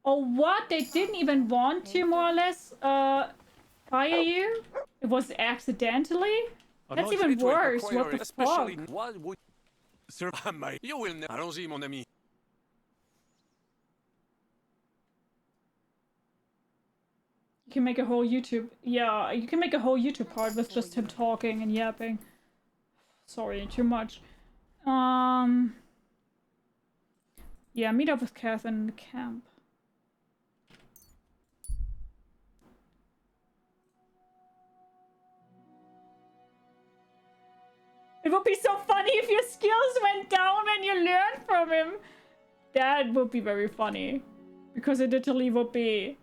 Oh, what? They didn't even want to, more or less, fire you? It was accidentally? That's even worse. What the fuck? Sir, you will never... Allons-y, mon ami. You can make a whole YouTube... Yeah, you can make a whole YouTube part with just him talking and yapping. Sorry, too much. Yeah, meet up with Catherine in the camp. It would be so funny if your skills went down when you learned from him. That would be very funny. Because it literally would be...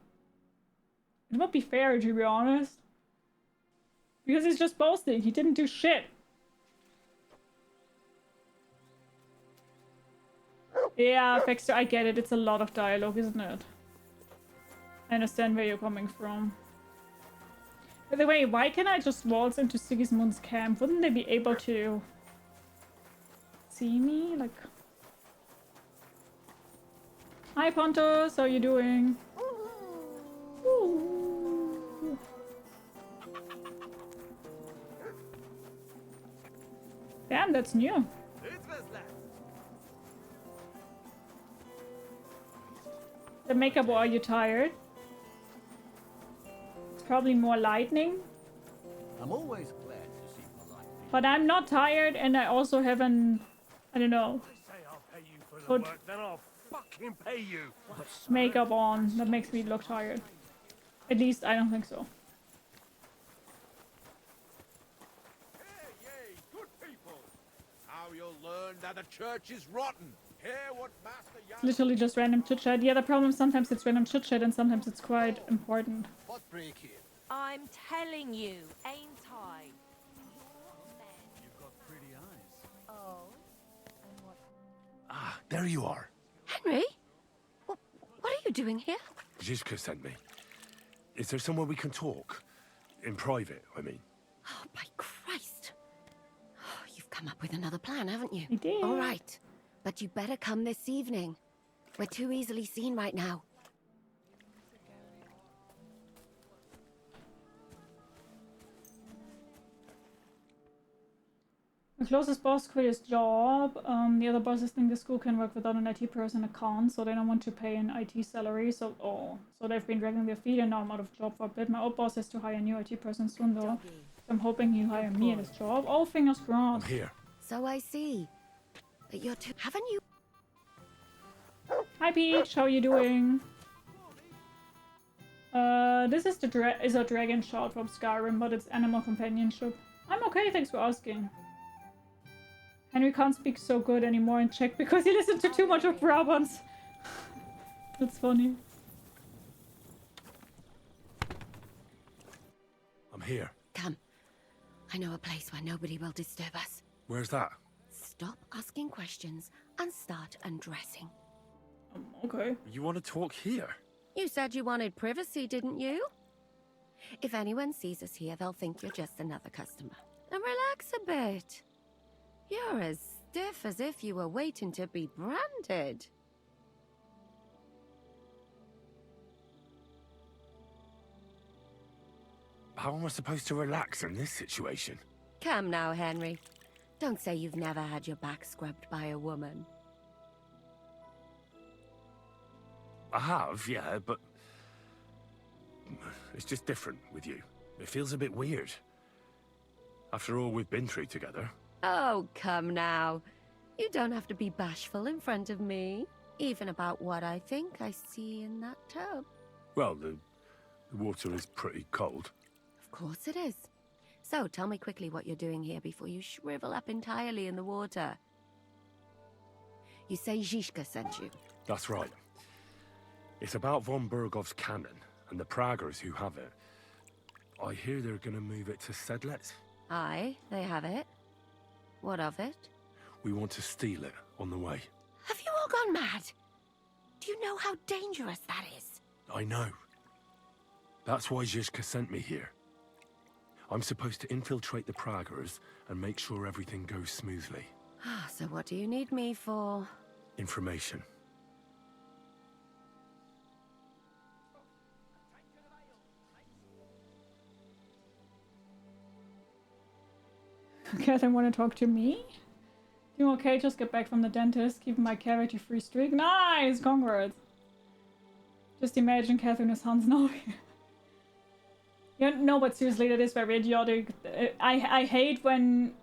It would be fair, to be honest. Because he's just boasting. He didn't do shit. Yeah, Baxter, I get it. It's a lot of dialogue, isn't it? I understand where you're coming from. By the way, why can't I just waltz into Sigismund's camp? Wouldn't they be able to see me? Like... Hi, Pontus, how are you doing? Ooh. Damn, that's new. The makeup, or are you tired? Probably more lightning. I'm always glad to see polite. But I'm not tired, and I also haven't, I don't know, put Then I'll fucking pay you. makeup on. That makes me look tired. At least I don't think so. Hey, good people. Now you'll learn that the church is rotten. Hear what Master It's literally just random chit chat. Yeah, the problem is sometimes it's random chit chat and sometimes it's quite important. What break here? I'm telling you, ain't I? You've got pretty eyes. Oh, and what? Ah, there you are. Henry? What are you doing here? Zizka sent me. Is there somewhere we can talk? In private, I mean. Oh, by Christ. Oh, you've come up with another plan, haven't you? I did. All right. But you better come this evening. We're too easily seen right now. The closest boss quit his job. The other bosses think the school can work without an IT person and can't, so they don't want to pay an IT salary. So they've been dragging their feet, and now I'm out of job for a bit. My old boss has to hire a new IT person soon, though. I'm hoping he'll hire me at his job. Oh, fingers crossed. I'm here. So I see. But you're too... Haven't you... Hi, Peach. How are you doing? This is a dragon shot from Skyrim, but it's animal companionship. I'm okay, thanks for asking. Henry can't speak so good anymore in Czech because he listened to too much of Brabants. That's funny. I'm here. Come. I know a place where nobody will disturb us. Where's that? Stop asking questions and start undressing. Okay. You want to talk here? You said you wanted privacy, didn't you? If anyone sees us here, they'll think you're just another customer. And relax a bit. You're as stiff as if you were waiting to be branded. How am I supposed to relax in this situation? Come now, Henry. Don't say you've never had your back scrubbed by a woman. I have, yeah, but... It's just different with you. It feels a bit weird. After all we've been through together. Oh, come now. You don't have to be bashful in front of me. Even about what I think I see in that tub. Well, The water is pretty cold. Of course it is. So, tell me quickly what you're doing here before you shrivel up entirely in the water. You say Zizka sent you? That's right. It's about von Bergov's cannon, and the Praggers who have it. I hear they're gonna move it to Sedlec. Aye, they have it. What of it? We want to steal it on the way. Have you all gone mad? Do you know how dangerous that is? I know. That's why Zizka sent me here. I'm supposed to infiltrate the Praggers and make sure everything goes smoothly. So what do you need me for? Information. Catherine want to talk to me? You okay? Just get back from the dentist. Keeping my cavity free streak. Nice! Congrats! Just imagine Catherine as Hans now. No, but seriously, that is very idiotic. I hate when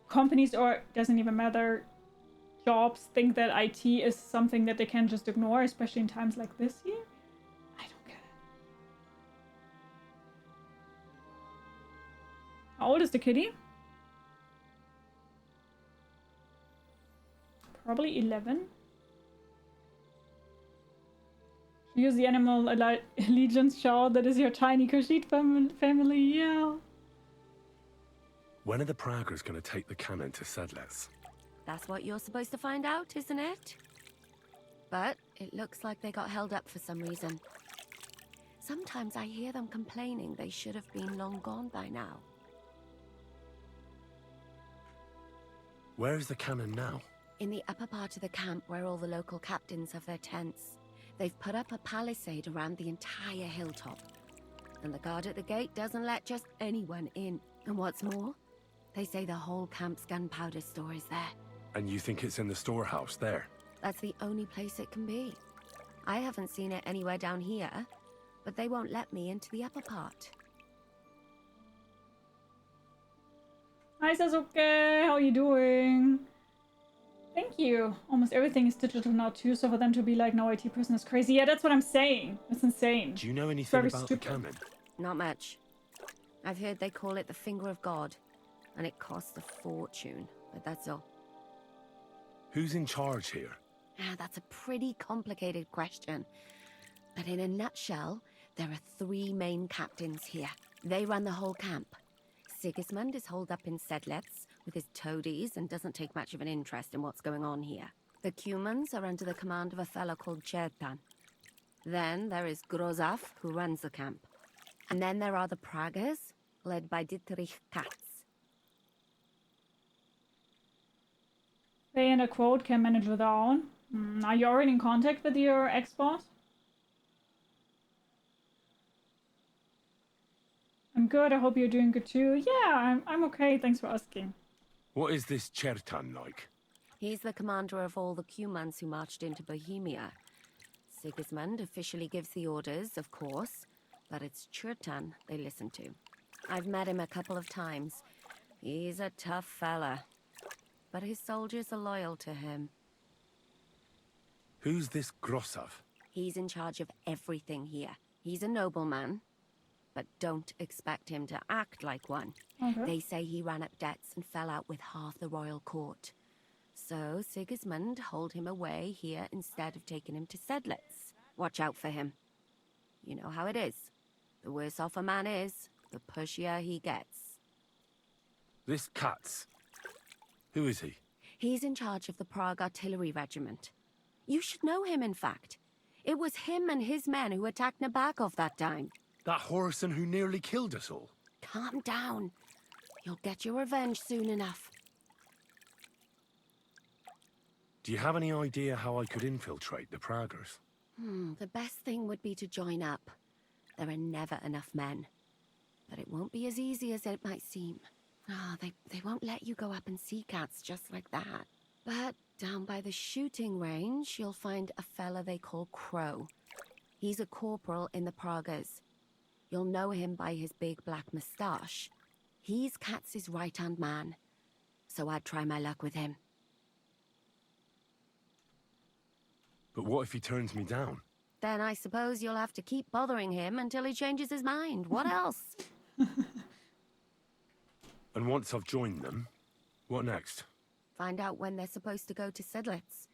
companies, or doesn't even matter, jobs think that IT is something that they can just ignore, especially in times like this here. I don't get it. How old is the kitty? Probably 11. Use the animal allegiance shard. That is your tiny Khajiit family, yeah. When are the Praggers gonna take the cannon to Sedlec? That's what you're supposed to find out, isn't it? But it looks like they got held up for some reason. Sometimes I hear them complaining they should have been long gone by now. Where's the cannon now? In the upper part of the camp where all the local captains have their tents. They've put up a palisade around the entire hilltop. And the guard at the gate doesn't let just anyone in. And what's more, they say the whole camp's gunpowder store is there. And you think it's in the storehouse there? That's the only place it can be. I haven't seen it anywhere down here, but they won't let me into the upper part. Hi Sasuke, how are you doing? Thank you. Almost everything is digital now too, so for them to be like, no IT person is crazy. Yeah, that's what I'm saying. It's insane. Do you know anything about the cannon? Not much. I've heard they call it the Finger of God, and it costs a fortune, but that's all. Who's in charge here? That's a pretty complicated question. But in a nutshell, there are 3 main captains here. They run the whole camp. Sigismund is holed up in Sedlec with his toadies and doesn't take much of an interest in what's going on here. The Cumans are under the command of a fellow called Chertan. Then there is Grozaf, who runs the camp. And then there are the Praggers, led by Dietrich Katz. They, in a quote, can manage without. Are you already in contact with your ex-boss? I'm good, I hope you're doing good too. Yeah, I'm okay, thanks for asking. What is this Chertan like? He's the commander of all the Cumans who marched into Bohemia. Sigismund officially gives the orders, of course, but it's Chertan they listen to. I've met him a couple of times. He's a tough fella, but his soldiers are loyal to him. Who's this Grosov? He's in charge of everything here. He's a nobleman, but don't expect him to act like one. Okay. They say he ran up debts and fell out with half the royal court. So Sigismund holed him away here instead of taking him to Sedlec. Watch out for him. You know how it is. The worse off a man is, the pushier he gets. This Katz. Who is he? He's in charge of the Prague Artillery Regiment. You should know him, in fact. It was him and his men who attacked Nabakov that time. That Horison who nearly killed us all. Calm down. You'll get your revenge soon enough. Do you have any idea how I could infiltrate the Praggers? The best thing would be to join up. There are never enough men. But it won't be as easy as it might seem. They won't let you go up and see cats just like that. But down by the shooting range, you'll find a fella they call Crow. He's a corporal in the Praggers. You'll know him by his big black moustache. He's Katz's right-hand man, so I'd try my luck with him. But what if he turns me down? Then I suppose you'll have to keep bothering him until he changes his mind. What else? And once I've joined them, what next? Find out when they're supposed to go to Sidlitz.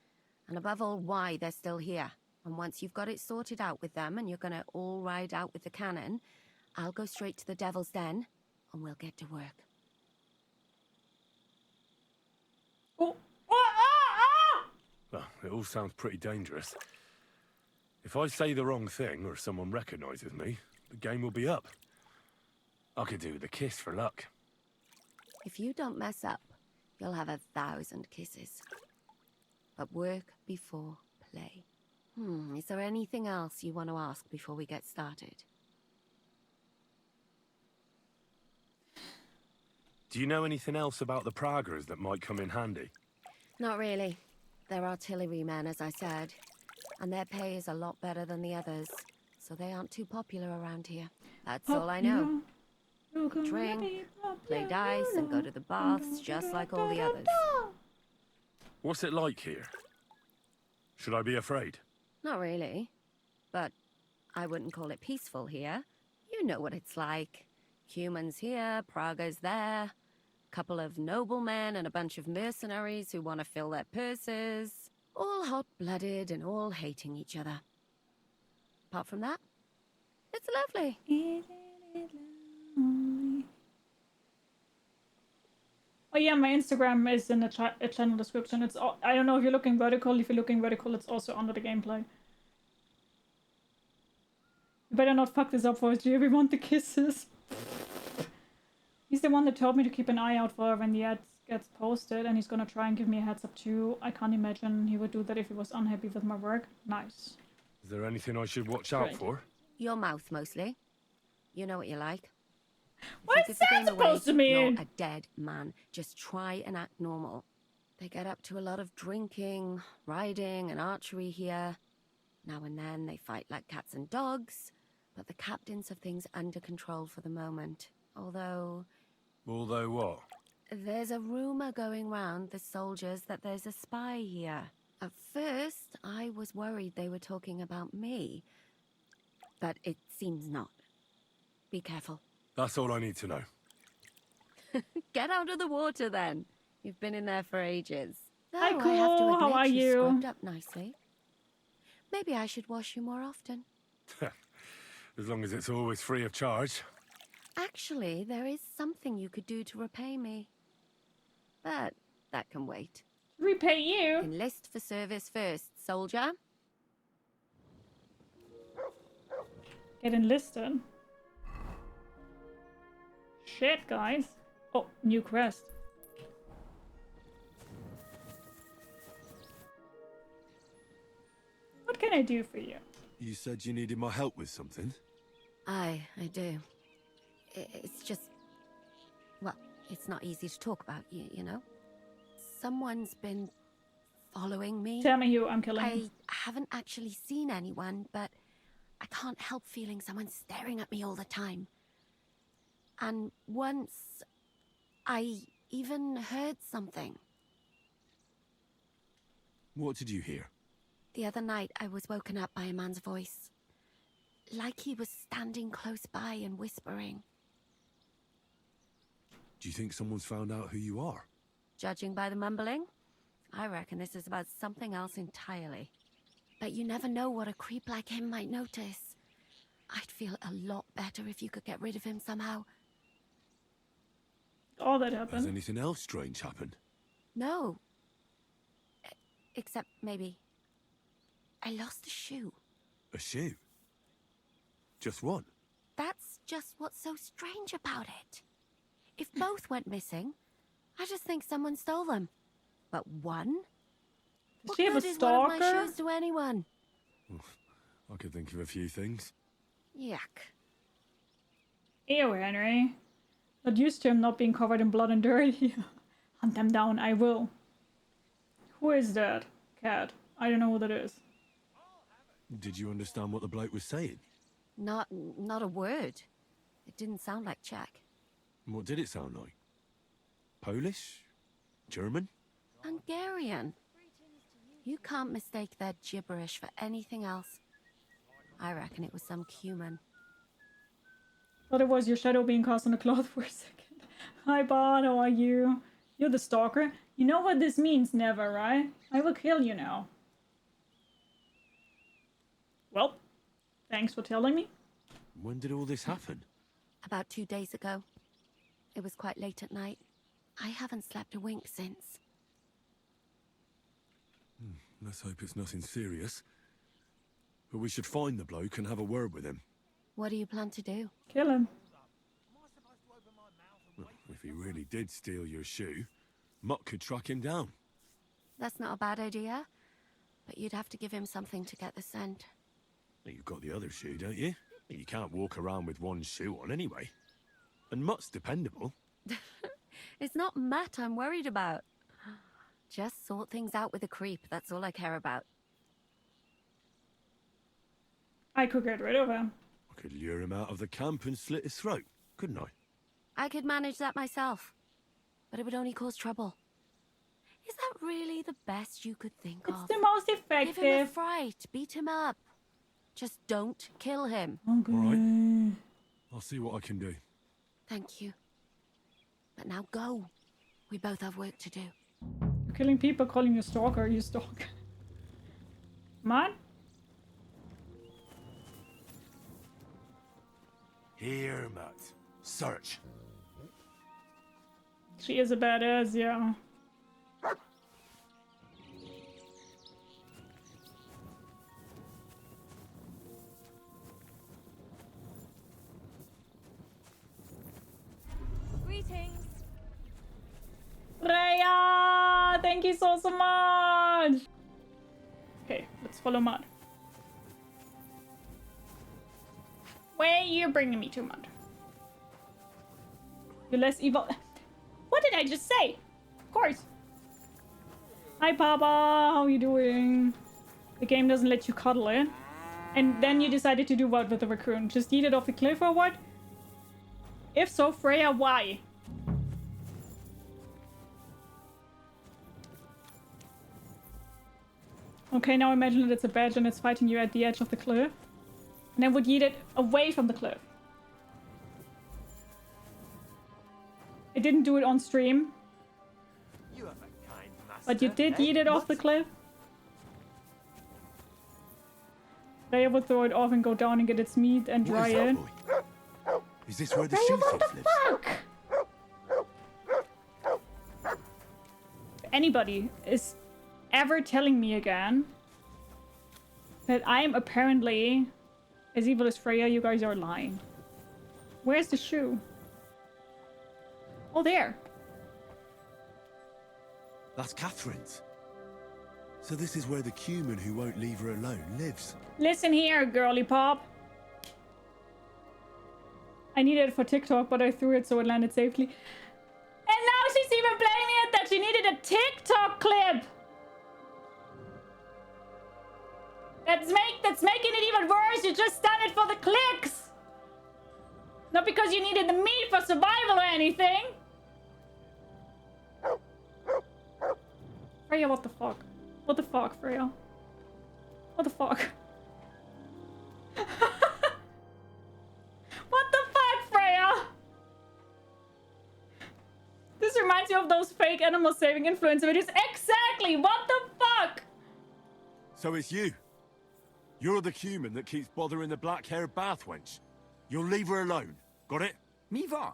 And above all, why they're still here. And once you've got it sorted out with them and you're gonna all ride out with the cannon, I'll go straight to the Devil's Den and we'll get to work. Oh. Well, it all sounds pretty dangerous. If I say the wrong thing or someone recognizes me, the game will be up. I could do the kiss for luck. If you don't mess up, you'll have 1,000 kisses. But work before play. Is there anything else you want to ask before we get started? Do you know anything else about the Praggers that might come in handy? Not really. They're artillerymen, as I said. And their pay is a lot better than the others. So they aren't too popular around here. That's all I know. Drink, play dice, and go to the baths just like all the others. What's it like here? Should I be afraid? Not really. But I wouldn't call it peaceful here. You know what it's like. Humans here, Prague's there. Couple of noblemen and a bunch of mercenaries who want to fill their purses. All hot-blooded and all hating each other. Apart from that, it's lovely. Oh yeah, my Instagram is in the channel description. It's all, I don't know if you're looking vertical. If you're looking vertical, it's also under the gameplay. You better not fuck this up for us, do you? We want the kisses. He's the one that told me to keep an eye out for when the ad gets posted, and he's gonna try and give me a heads up too. I can't imagine he would do that if he was unhappy with my work. Nice. Is there anything I should watch out for? Your mouth, mostly. You know what you like. What's that supposed to mean? You're a dead man. Just try and act normal. They get up to a lot of drinking, riding, and archery here. Now and then they fight like cats and dogs, but the captains have things under control for the moment. Although what? There's a rumor going round the soldiers that there's a spy here. At first, I was worried they were talking about me, but it seems not. Be careful. That's all I need to know. Get out of the water, then. You've been in there for ages. Hi, Oh, cool. I have to admit, How are you? scrubbed up nicely. Maybe I should wash you more often. As long as it's always free of charge. Actually, there is something you could do to repay me. But that can wait. Repay you? Enlist for service first, soldier. Get enlisted. Shit, guys. Oh, new quest. What can I do for you? You said you needed my help with something? I do. It's just... Well, it's not easy to talk about, you know? Someone's been following me. Tell me who I'm killing. I haven't actually seen anyone, but I can't help feeling someone staring at me all the time. And once, I even heard something. What did you hear? The other night, I was woken up by a man's voice. Like he was standing close by and whispering. Do you think someone's found out who you are? Judging by the mumbling, I reckon this is about something else entirely. But you never know what a creep like him might notice. I'd feel a lot better if you could get rid of him somehow. All that happened. Has anything else strange happened? No. Except maybe... I lost a shoe. A shoe? Just one? That's just what's so strange about it. If both went missing, I just think someone stole them. But one? Does she have a good is one of my stalker? shoes to anyone? I could think of a few things. Yuck. Ew, Henry. Not used to him not being covered in blood and dirt. Hunt them down, I will. Who is that? Cat. I don't know who that is. Did you understand what the bloke was saying? Not a word. It didn't sound like Czech. What did it sound like? Polish? German? Hungarian. You can't mistake their gibberish for anything else. I reckon it was some cumin. Thought it was your shadow being cast on the cloth for a second. Hi, Bart, how are you? You're the stalker. You know what this means, never, right? I will kill you now. Well, thanks for telling me. When did all this happen? About 2 days ago. It was quite late at night. I haven't slept a wink since. Let's hope it's nothing serious. But we should find the bloke and have a word with him. What do you plan to do? Kill him. Well, if he really did steal your shoe, Mutt could track him down. That's not a bad idea, but you'd have to give him something to get the scent. You've got the other shoe, don't you? You can't walk around with one shoe on anyway. And Mutt's dependable. It's not Matt I'm worried about. Just sort things out with a creep, that's all I care about. I could get rid of him. I could lure him out of the camp and slit his throat, couldn't I? I could manage that myself, but it would only cause trouble. Is that really the best you could think of? It's the most effective. Give him a fright, beat him up. Just don't kill him. Okay. All right. I'll see what I can do. Thank you. But now go. We both have work to do. You're killing people, calling you stalker, you stalker. Come on. Here, Mutt. Search. She is a badass, yeah. Greetings. Freya! Thank you so much! Okay, let's follow Mud. Where you bringing me to, Mud? You're less evil. What did I just say? Of course. Hi, Papa. How are you doing? The game doesn't let you cuddle it. And then you decided to do what with the raccoon? Just eat it off the cliff or what? If so, Freya, why? Okay, now imagine that it's a badger and it's fighting you at the edge of the cliff. And then would yeet it away from the cliff. It didn't do it on stream. You have a kind master, But you did yeet it off the cliff. Freya would throw it off and go down and get its meat and dry it. Is this where the Freya, shoe what the thief lives? fuck? If anybody is ever telling me again that I'm apparently as evil as Freya, you guys are lying. Where's the shoe? Oh, there. That's Catherine's. So this is where the cumin who won't leave her alone lives. Listen here, girly pop. I needed it for TikTok, but I threw it so it landed safely. And now she's even blaming it that she needed a TikTok clip. That's making it even worse. You just done it for the clicks. Not because you needed the meat for survival or anything. Freya, what the fuck? What the fuck, Freya? What the fuck? What the fuck, Freya? This reminds me of those fake animal saving influencer videos. Exactly! What the fuck? So it's you. You're the cumin that keeps bothering the black-haired bath wench. You'll leave her alone. Got it? Mi van.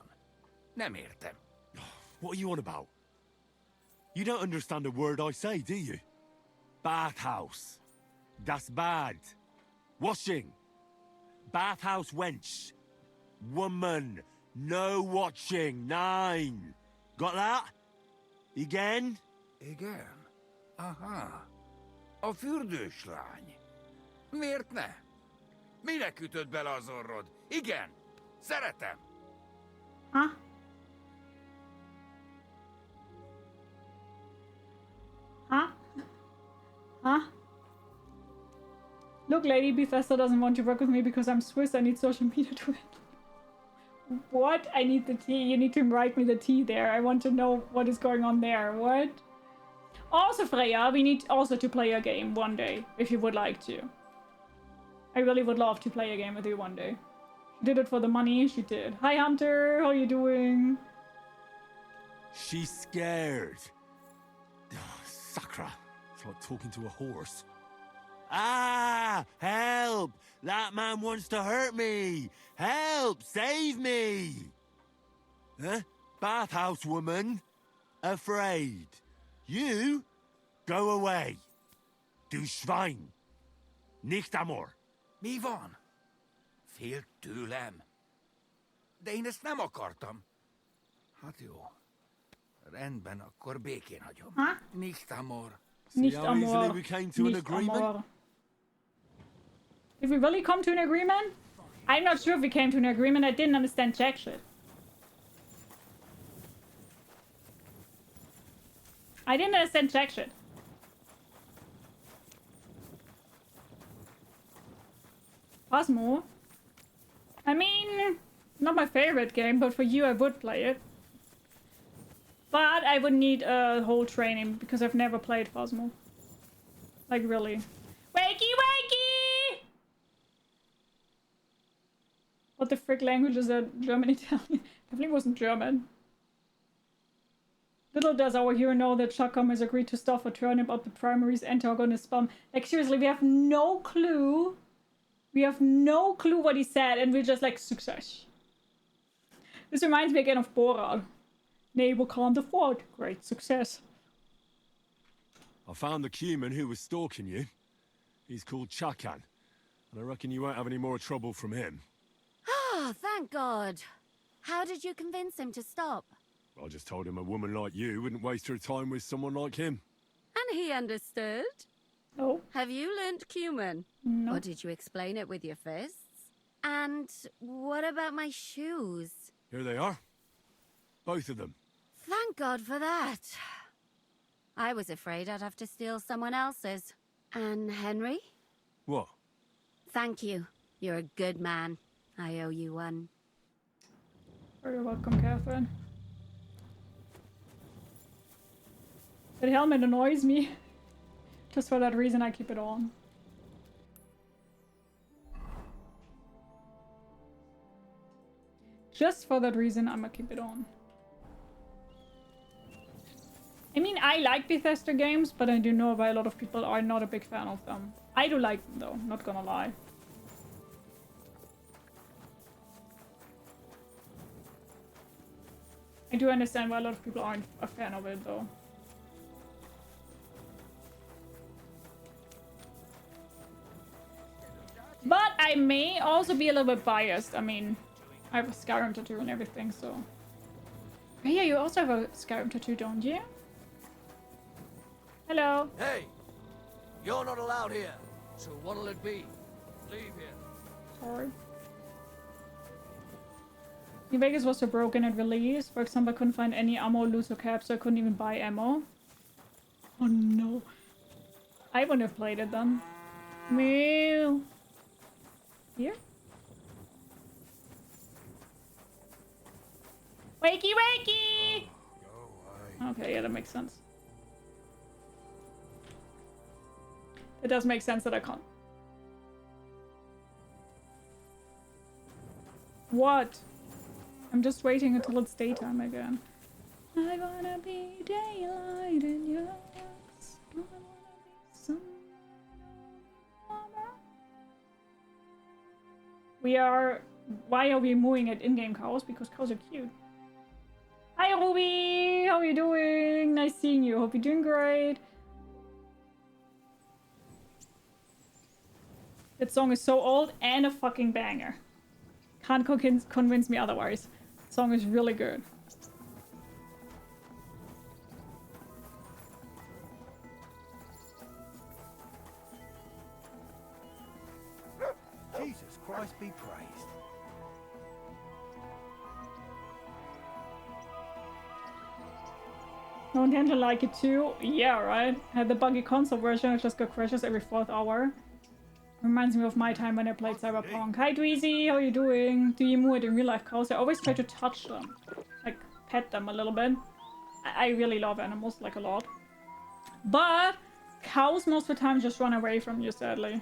Nem értem. What are you on about? You don't understand a word I say, do you? Bathhouse. Das bad. Washing. Bathhouse wench. Woman. No watching. 9. Got that? Igen? Igen. Aha. A fürdős lány. Miért ne? Minek ütöd bele az orrod? Igen. Szeretem. Huh? Huh? Huh? Look, Lady Bethesda doesn't want to work with me because I'm Swiss. I need social media to it. What? I need the tea. You need to write me the tea there. I want to know what is going on there. What? Also, Freya, we need also to play a game one day, if you would like to. I really would love to play a game with you one day. She did it for the money, she did. Hi Hunter, how you doing? She's scared. Sakra. It's like talking to a horse. Ah! Help! That man wants to hurt me! Help! Save me! Huh? Bathhouse woman? Afraid. You? Go away. Du Schwein. Nicht amor. Mi van? Fél tőlem. De én ezt nem akartam. Hát jó. Rendben, akkor békén hagyom. Huh? Nicht amor. Nicht how easily amor. we came to an Nicht agreement? amor. Did we really come to an agreement? I'm not sure if we came to an agreement. I didn't understand jack shit. I didn't understand jack shit. Phasmo? I mean, not my favorite game, but for you I would play it. But I would need a whole training because I've never played Phasmo. Like, really. Wakey, wakey! What the frick language is that? German, Italian? Definitely wasn't German. Little does our hero know that Shakam has agreed to stop a turnip up the primary's antagonist spam. Like, seriously, we have no clue. We have no clue what he said, and we're just like, success. This reminds me again of Borat. Neighbor can't afford. Great success. I found the Cuman who was stalking you. He's called Chakan, and I reckon you won't have any more trouble from him. Oh, thank God. How did you convince him to stop? I just told him a woman like you wouldn't waste her time with someone like him. And he understood? No. Have you learnt Cuman? No. Or did you explain it with your fists? And what about my shoes? Here they are. Both of them. Thank God for that. I was afraid I'd have to steal someone else's. And Henry? What? Thank you. You're a good man. I owe you one. Very welcome, Catherine. That helmet annoys me. Just for that reason I keep it on. Just for that reason I'ma keep it on. I mean, I like Bethesda games, but I do know why a lot of people are not a big fan of them. I do like them though, not gonna lie. I do understand why a lot of people aren't a fan of it though. But I may also be a little bit biased. I mean, I have a Skyrim tattoo and everything, so... Oh, yeah, you also have a Skyrim tattoo, don't you? Hello. Hey! You're not allowed here, so what'll it be? Leave here. Sorry. New Vegas was so broken at release. For example, I couldn't find any ammo, loot, or caps, so I couldn't even buy ammo. Oh no. I wouldn't have played it then. Meow. Here? Wakey, wakey! Okay, yeah, that makes sense. It does make sense that I can't. What? I'm just waiting until it's daytime again. I wanna be daylight in your eyes. I wanna be sun. We are... Why are we mooing at in-game cows? Because cows are cute. Hi Ruby! How are you doing? Nice seeing you. Hope you're doing great. That song is so old and a fucking banger. Can't convince me otherwise. The song is really good. Jesus Christ be praised. Don't tend to like it too? Yeah, right? Had the buggy console version, it just got crashes every 4th hour. Reminds me of my time when I played Cyberpunk. Hi Dweezy, how are you doing? Do you moo it in real life cows? I always try to touch them. Like, pet them a little bit. I really love animals, like a lot. But cows most of the time just run away from you, sadly.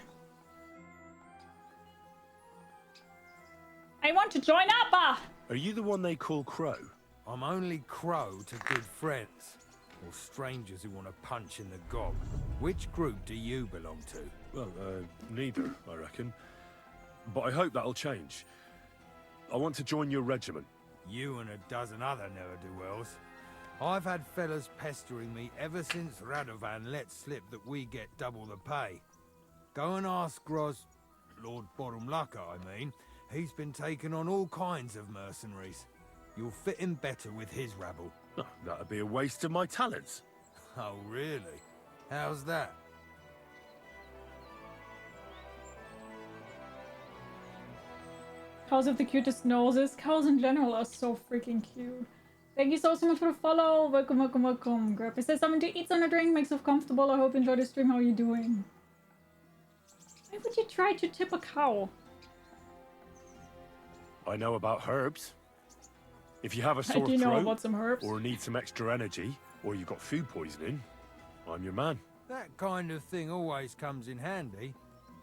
I want to join up. Are you the one they call Crow? I'm only Crow to good friends. Or strangers who want to punch in the gob. Which group do you belong to? Well, neither, I reckon. But I hope that'll change. I want to join your regiment. You and a dozen other ne'er-do-wells. I've had fellas pestering me ever since Radovan let slip that we get double the pay. Go and ask Lord Bottomlucker, I mean. He's been taking on all kinds of mercenaries. You'll fit in better with his rabble. Oh, that'd be a waste of my talents. Oh, really? How's that? Cows have the cutest noses. Cows in general are so freaking cute. Thank you so much for the follow. Welcome, welcome, welcome. Grab it. Says something to eat, something to drink, makes yourself comfortable. I hope you enjoy the stream. How are you doing? Why would you try to tip a cow? I know about herbs. If you have a sore I do know throat, about some herbs. or need some extra energy, or you've got food poisoning, I'm your man. That kind of thing always comes in handy.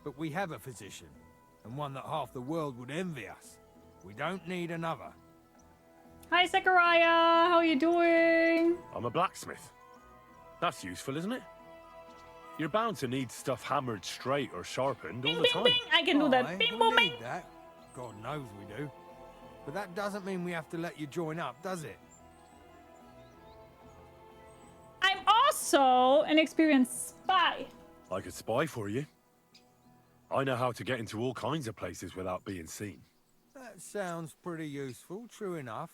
But we have a physician, and one that half the world would envy us. We don't need another. Hi, Zechariah. How are you doing? I'm a blacksmith. That's useful, isn't it? You're bound to need stuff hammered straight or sharpened all the time. Bing, I can do that. Bing, boom, bing. That. God knows we do. But that doesn't mean we have to let you join up, does it? I'm also an experienced spy. I could spy for you. I know how to get into all kinds of places without being seen. That sounds pretty useful, true enough.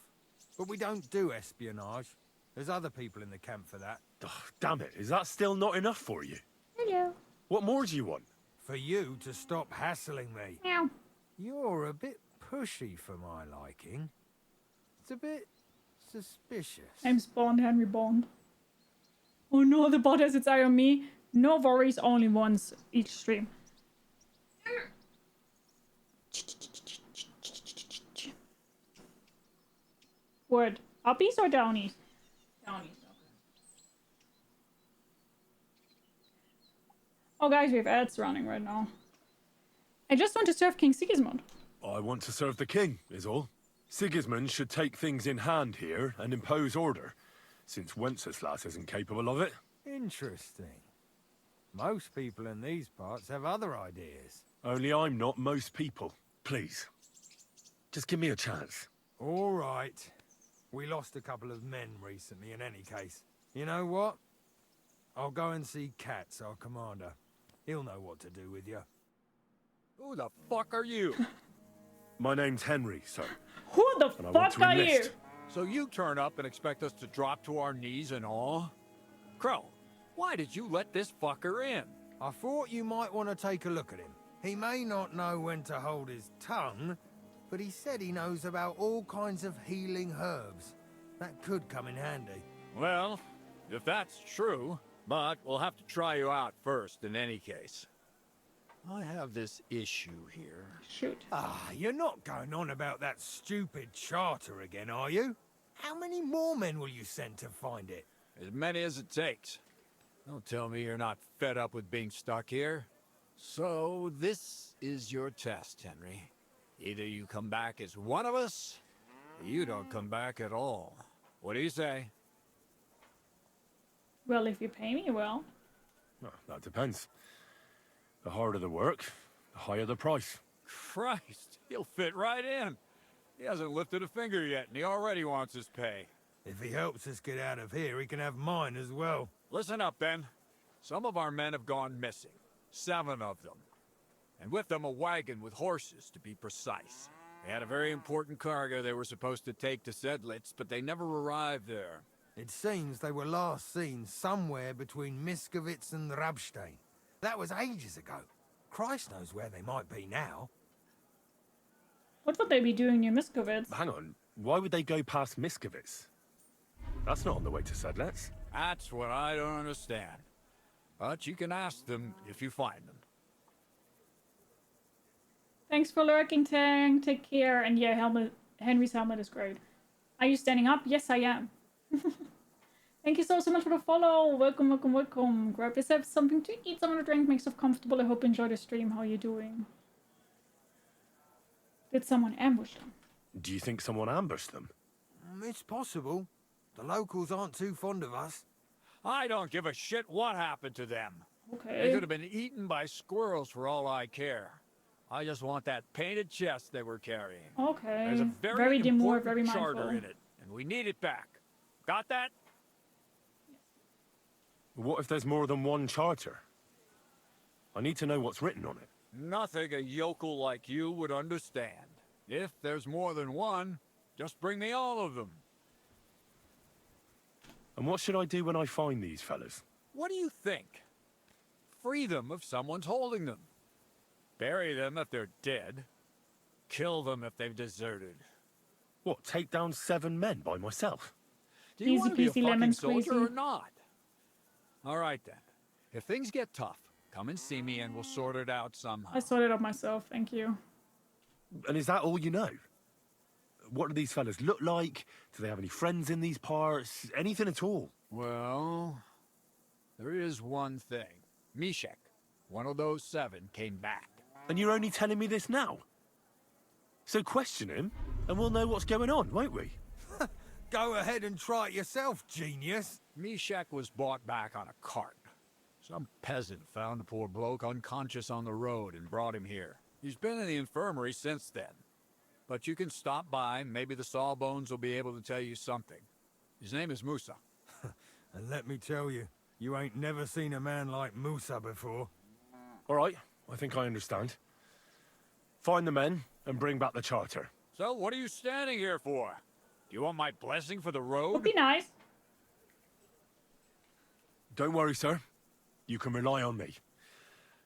But we don't do espionage. There's other people in the camp for that. Oh, damn it, is that still not enough for you? Hello. What more do you want? For you to stop hassling me. Meow. You're a bit pushy for my liking. It's a bit suspicious. I'm spawned, Henry Bond. Oh no, the bot has its eye on me. No worries, only once each stream. Word. Uppies or downies? Downies, okay. Oh guys, we have ads running right now. I just want to serve King Sigismund. I want to serve the king, is all. Sigismund should take things in hand here and impose order, since Wenceslas isn't capable of it. Interesting. Most people in these parts have other ideas. Only I'm not most people. Please. Just give me a chance. All right. We lost a couple of men recently in any case. You know what? I'll go and see Katz, our commander. He'll know what to do with you. Who the fuck are you? My name's Henry, sir. Who the and I want fuck to are you? enlist. So you turn up and expect us to drop to our knees in awe? Crow, why did you let this fucker in? I thought you might want to take a look at him. He may not know when to hold his tongue, but he said he knows about all kinds of healing herbs. That could come in handy. Well, if that's true, but we'll have to try you out first in any case. I have this issue here. Shoot. Ah, you're not going on about that stupid charter again, are you? How many more men will you send to find it? As many as it takes. Don't tell me you're not fed up with being stuck here. So, this is your test, Henry. Either you come back as one of us, or you don't come back at all. What do you say? Well, if you pay me well. Well, that depends. The harder the work, the higher the price. Christ, he'll fit right in. He hasn't lifted a finger yet, and he already wants his pay. If he helps us get out of here, he can have mine as well. Listen up, Ben. Some of our men have gone missing. 7 of them. And with them a wagon with horses, to be precise. They had a very important cargo they were supposed to take to Sedlitz, but they never arrived there. It seems they were last seen somewhere between Miskovitz and Rabstein. That was ages ago. Christ knows where they might be now. What would they be doing near Miskovitz? Hang on, why would they go past Miskovitz? That's not on the way to Sedlitz. That's what I don't understand. But you can ask them if you find them. Thanks for lurking, Tang. Take care. And yeah, Henry's helmet is great. Are you standing up? Yes, I am. Thank you so much for the follow. Welcome, welcome, welcome. Grab yourself something to eat, something to drink, make yourself comfortable. I hope you enjoy the stream. How are you doing? Did someone ambush them? Do you think someone ambushed them? It's possible. The locals aren't too fond of us. I don't give a shit what happened to them. Okay. They could have been eaten by squirrels for all I care. I just want that painted chest they were carrying. Okay. There's a Very demure, important very charter mindful. in it, and we need it back. Got that? What if there's more than one charter? I need to know what's written on it. Nothing a yokel like you would understand. If there's more than one, just bring me all of them. And what should I do when I find these fellas? What do you think? Free them if someone's holding them. Bury them if they're dead. Kill them if they've deserted. What, take down 7 men by myself? Do you Easy want to be a peasy, fucking lemon soldier squeezy. or not? All right then. If things get tough, come and see me and we'll sort it out somehow. I sorted it out myself, thank you. And is that all you know? What do these fellas look like? Do they have any friends in these parts? Anything at all? Well, there is one thing. Mishek, one of those 7, came back. And you're only telling me this now? So question him, and we'll know what's going on, won't we? Go ahead and try it yourself, genius. Mishek was brought back on a cart. Some peasant found the poor bloke unconscious on the road and brought him here. He's been in the infirmary since then. But you can stop by, maybe the Sawbones will be able to tell you something. His name is Musa. And let me tell you, you ain't never seen a man like Musa before. All right, I think I understand. Find the men and bring back the charter. So what are you standing here for? Do you want my blessing for the road? Would be nice. Don't worry, sir. You can rely on me.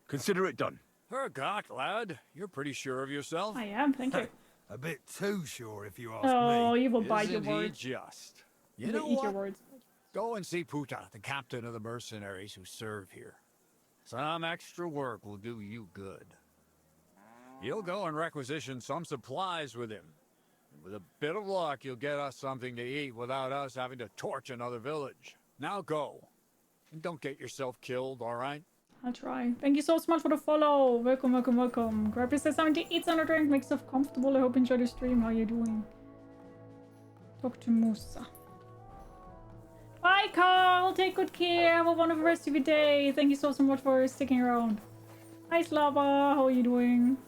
Consider it done. Hergott, lad. You're pretty sure of yourself. I am, thank you. A bit too sure, if you ask me. Oh, you will bite your Isn't he words. just? You You will know eat what? your words. Go and see Puta, the captain of the mercenaries who serve here. Some extra work will do you good. You'll go and requisition some supplies with him. And with a bit of luck, you'll get us something to eat without us having to torch another village. Now go. And don't get yourself killed, all right? I'll try. Thank you so much for the follow. Welcome, welcome, welcome. Grab yourself something to eat, some drink, make yourself comfortable. I hope you enjoy the stream. How are you doing? Talk to Musa. Bye, Carl. Take good care. Have a wonderful rest of your day. Thank you so much for sticking around. Hi, Slava. How are you doing?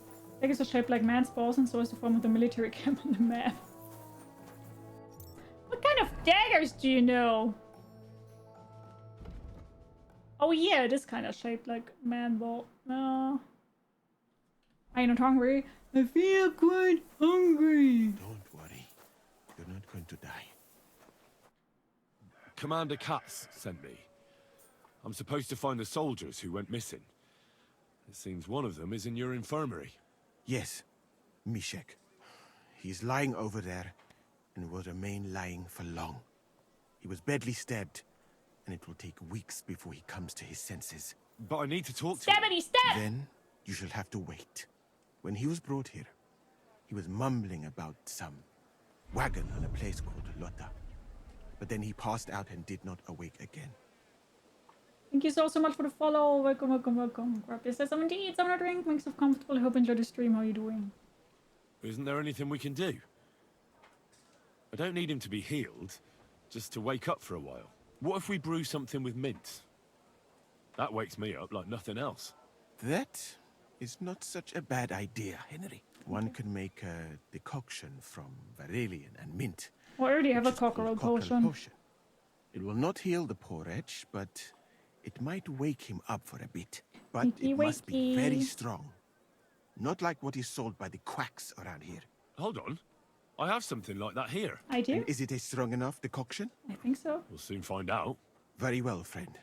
Daggers are shaped like man's balls, and so is the form of the military camp on the map. What kind of daggers do you know? Oh yeah, it is kind of shaped like man ball. No. Are you not hungry? I feel quite hungry. Don't worry. You're not going to die. Commander Katz sent me. I'm supposed to find the soldiers who went missing. It seems one of them is in your infirmary. Yes, Mishek. He's lying over there and will remain lying for long. He was badly stabbed, and it will take weeks before he comes to his senses. But I need to talk to him. Stabbity stab! Then you shall have to wait. When he was brought here, he was mumbling about some wagon on a place called Lota. But then he passed out and did not awake again. Thank you so much for the follow. Welcome, welcome, welcome. Grab yourself something to eat, something to drink, make yourself comfortable. I hope you enjoy the stream. How are you doing? Isn't there anything we can do? I don't need him to be healed, just to wake up for a while. What if we brew something with mint? That wakes me up like nothing else. That is not such a bad idea, Henry. One can make a decoction from Varelian and mint. I already have a which is called cockerel cockerel potion. It will not heal the poor wretch, but it might wake him up for a bit. But Wakey, it must be very wakey. strong. Not like what is sold by the quacks around here. Hold on. I have something like that here. I do. And is it a strong enough decoction? I think so. We'll soon find out. Very well, friend.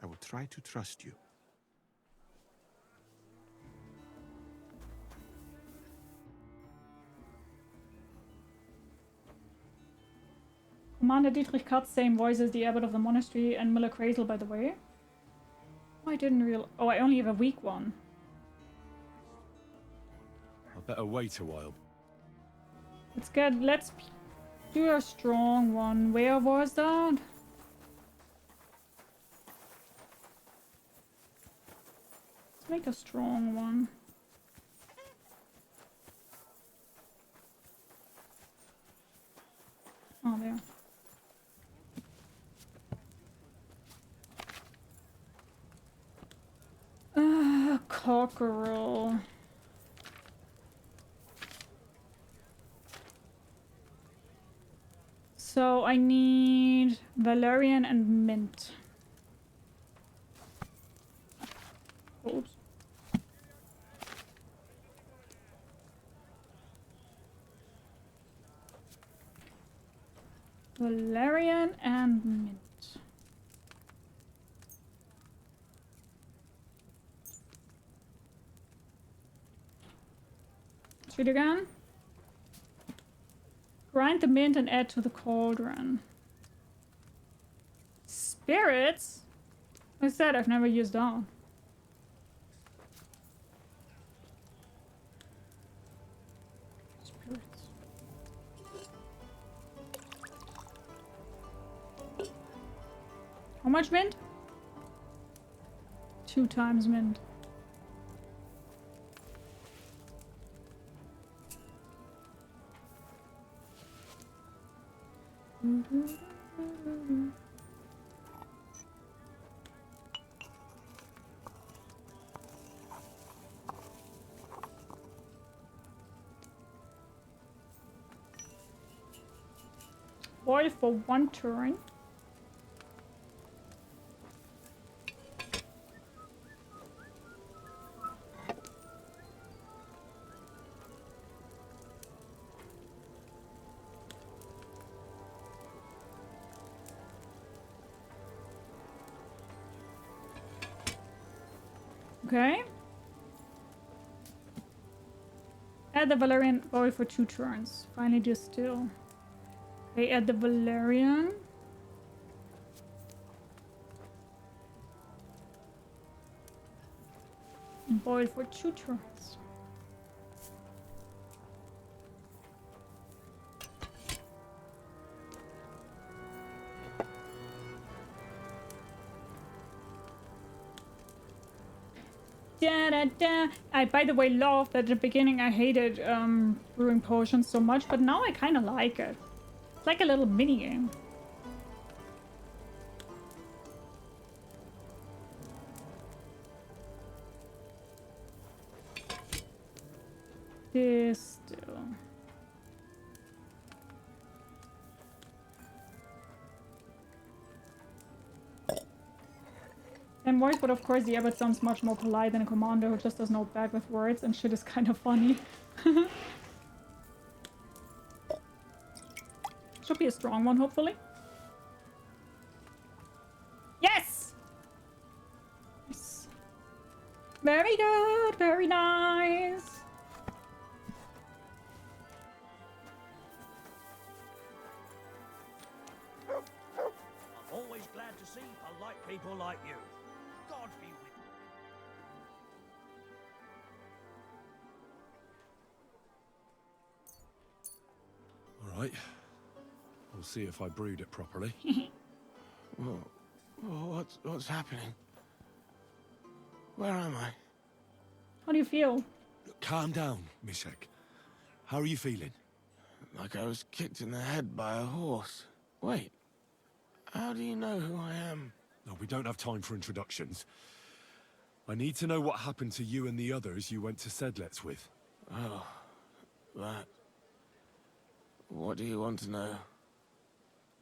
I will try to trust you. Commander Dietrich Katz, same voice as the abbot of the monastery, and Miller Crazel, by the way. Oh, I didn't real. Oh, I only have a weak one. I better wait a while. Let's do a strong one. Where was that? Let's make a strong one. Oh, there. Cockerel. So I need valerian and mint. Oops. Valerian and mint. Shoot again. Grind the mint and add to the cauldron. Spirits? Like I said, I've never used that. Spirits. How much mint? 2 times mint. Boil for 1 turn. Okay. Add the valerian, boil for 2 turns. Finally distill. Okay, add the valerian. And boil for 2 turns. Da, da, da. I, by the way, love that at the beginning I hated brewing potions so much, but now I kind of like it. It's like a little mini game. Distill. And voice, but of course the abbot sounds much more polite than a commander who just does no bag with words, and shit is kind of funny. Should be a strong one, hopefully. Yes! Yes. Very good, very nice. I'm always glad to see polite people like you. God be with you. All right. We'll see if I brewed it properly. What's happening? Where am I? How do you feel? Calm down, Mishek. How are you feeling? Like I was kicked in the head by a horse. Wait. How do you know who I am? No, we don't have time for introductions. I need to know what happened to you and the others you went to Sedlets with. Oh, that. What do you want to know?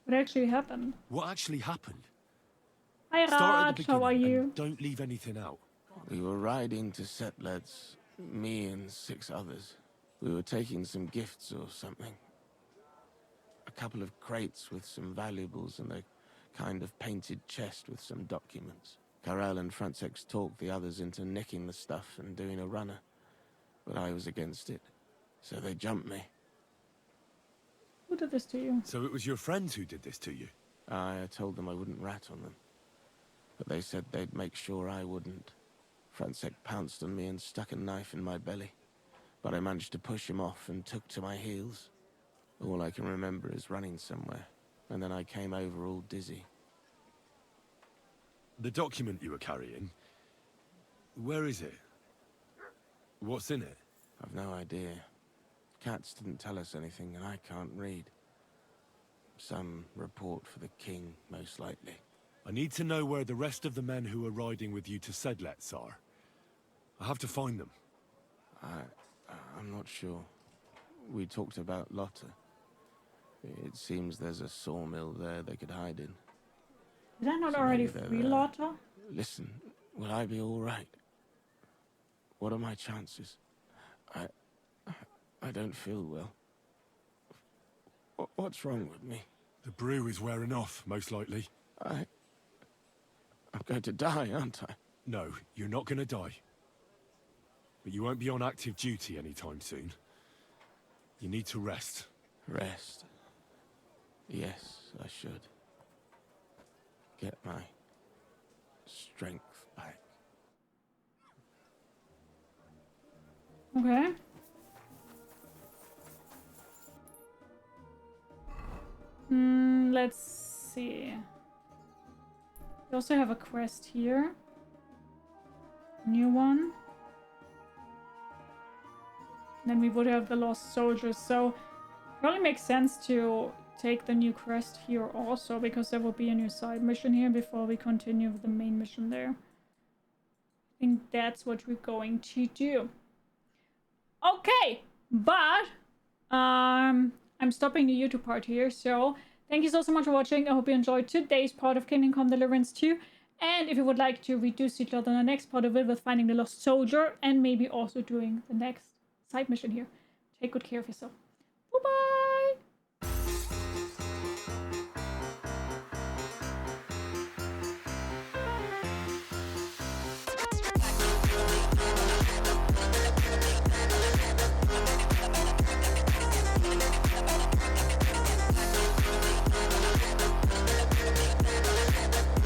What actually happened? What actually happened? Hi Raj, how are you? Don't leave anything out. We were riding to Setleds, me and 6 others. We were taking some gifts or something. A couple of crates with some valuables and a kind of painted chest with some documents. Karel and Francex talked the others into nicking the stuff and doing a runner, but I was against it, so they jumped me. Who did this to you? So it was your friends who did this to you? I told them I wouldn't rat on them, but they said they'd make sure I wouldn't. Francex pounced on me and stuck a knife in my belly, but I managed to push him off and took to my heels. All I can remember is running somewhere, and then I came over all dizzy. The document you were carrying, where is it? What's in it? I've no idea. Cats didn't tell us anything, and I can't read. Some report for the king, most likely. I need to know where the rest of the men who are riding with you to Sedlets are. I have to find them. I'm not sure. We talked about Lotta. It seems there's a sawmill there they could hide in. Is that not So already maybe they're free, there. Lotta? Listen, will I be all right? What are my chances? I don't feel well. What's wrong with me? The brew is wearing off, most likely. I'm going to die, aren't I? No, you're not gonna die. But you won't be on active duty anytime soon. You need to rest. Rest? Yes, I should. Get my strength back. Okay. Let's see. We also have a quest here. New one. Then we would have the Lost Soldiers, so it probably makes sense to take the new quest here also, because there will be a new side mission here before we continue with the main mission there. I think that's what we're going to do. Okay, but I'm stopping the YouTube part here, so thank you so much for watching. I hope you enjoyed today's part of Kingdom Come Deliverance 2. And if you would like to reduce each other in the next part of it with finding the Lost Soldier and maybe also doing the next side mission here, take good care of yourself. Bye-bye!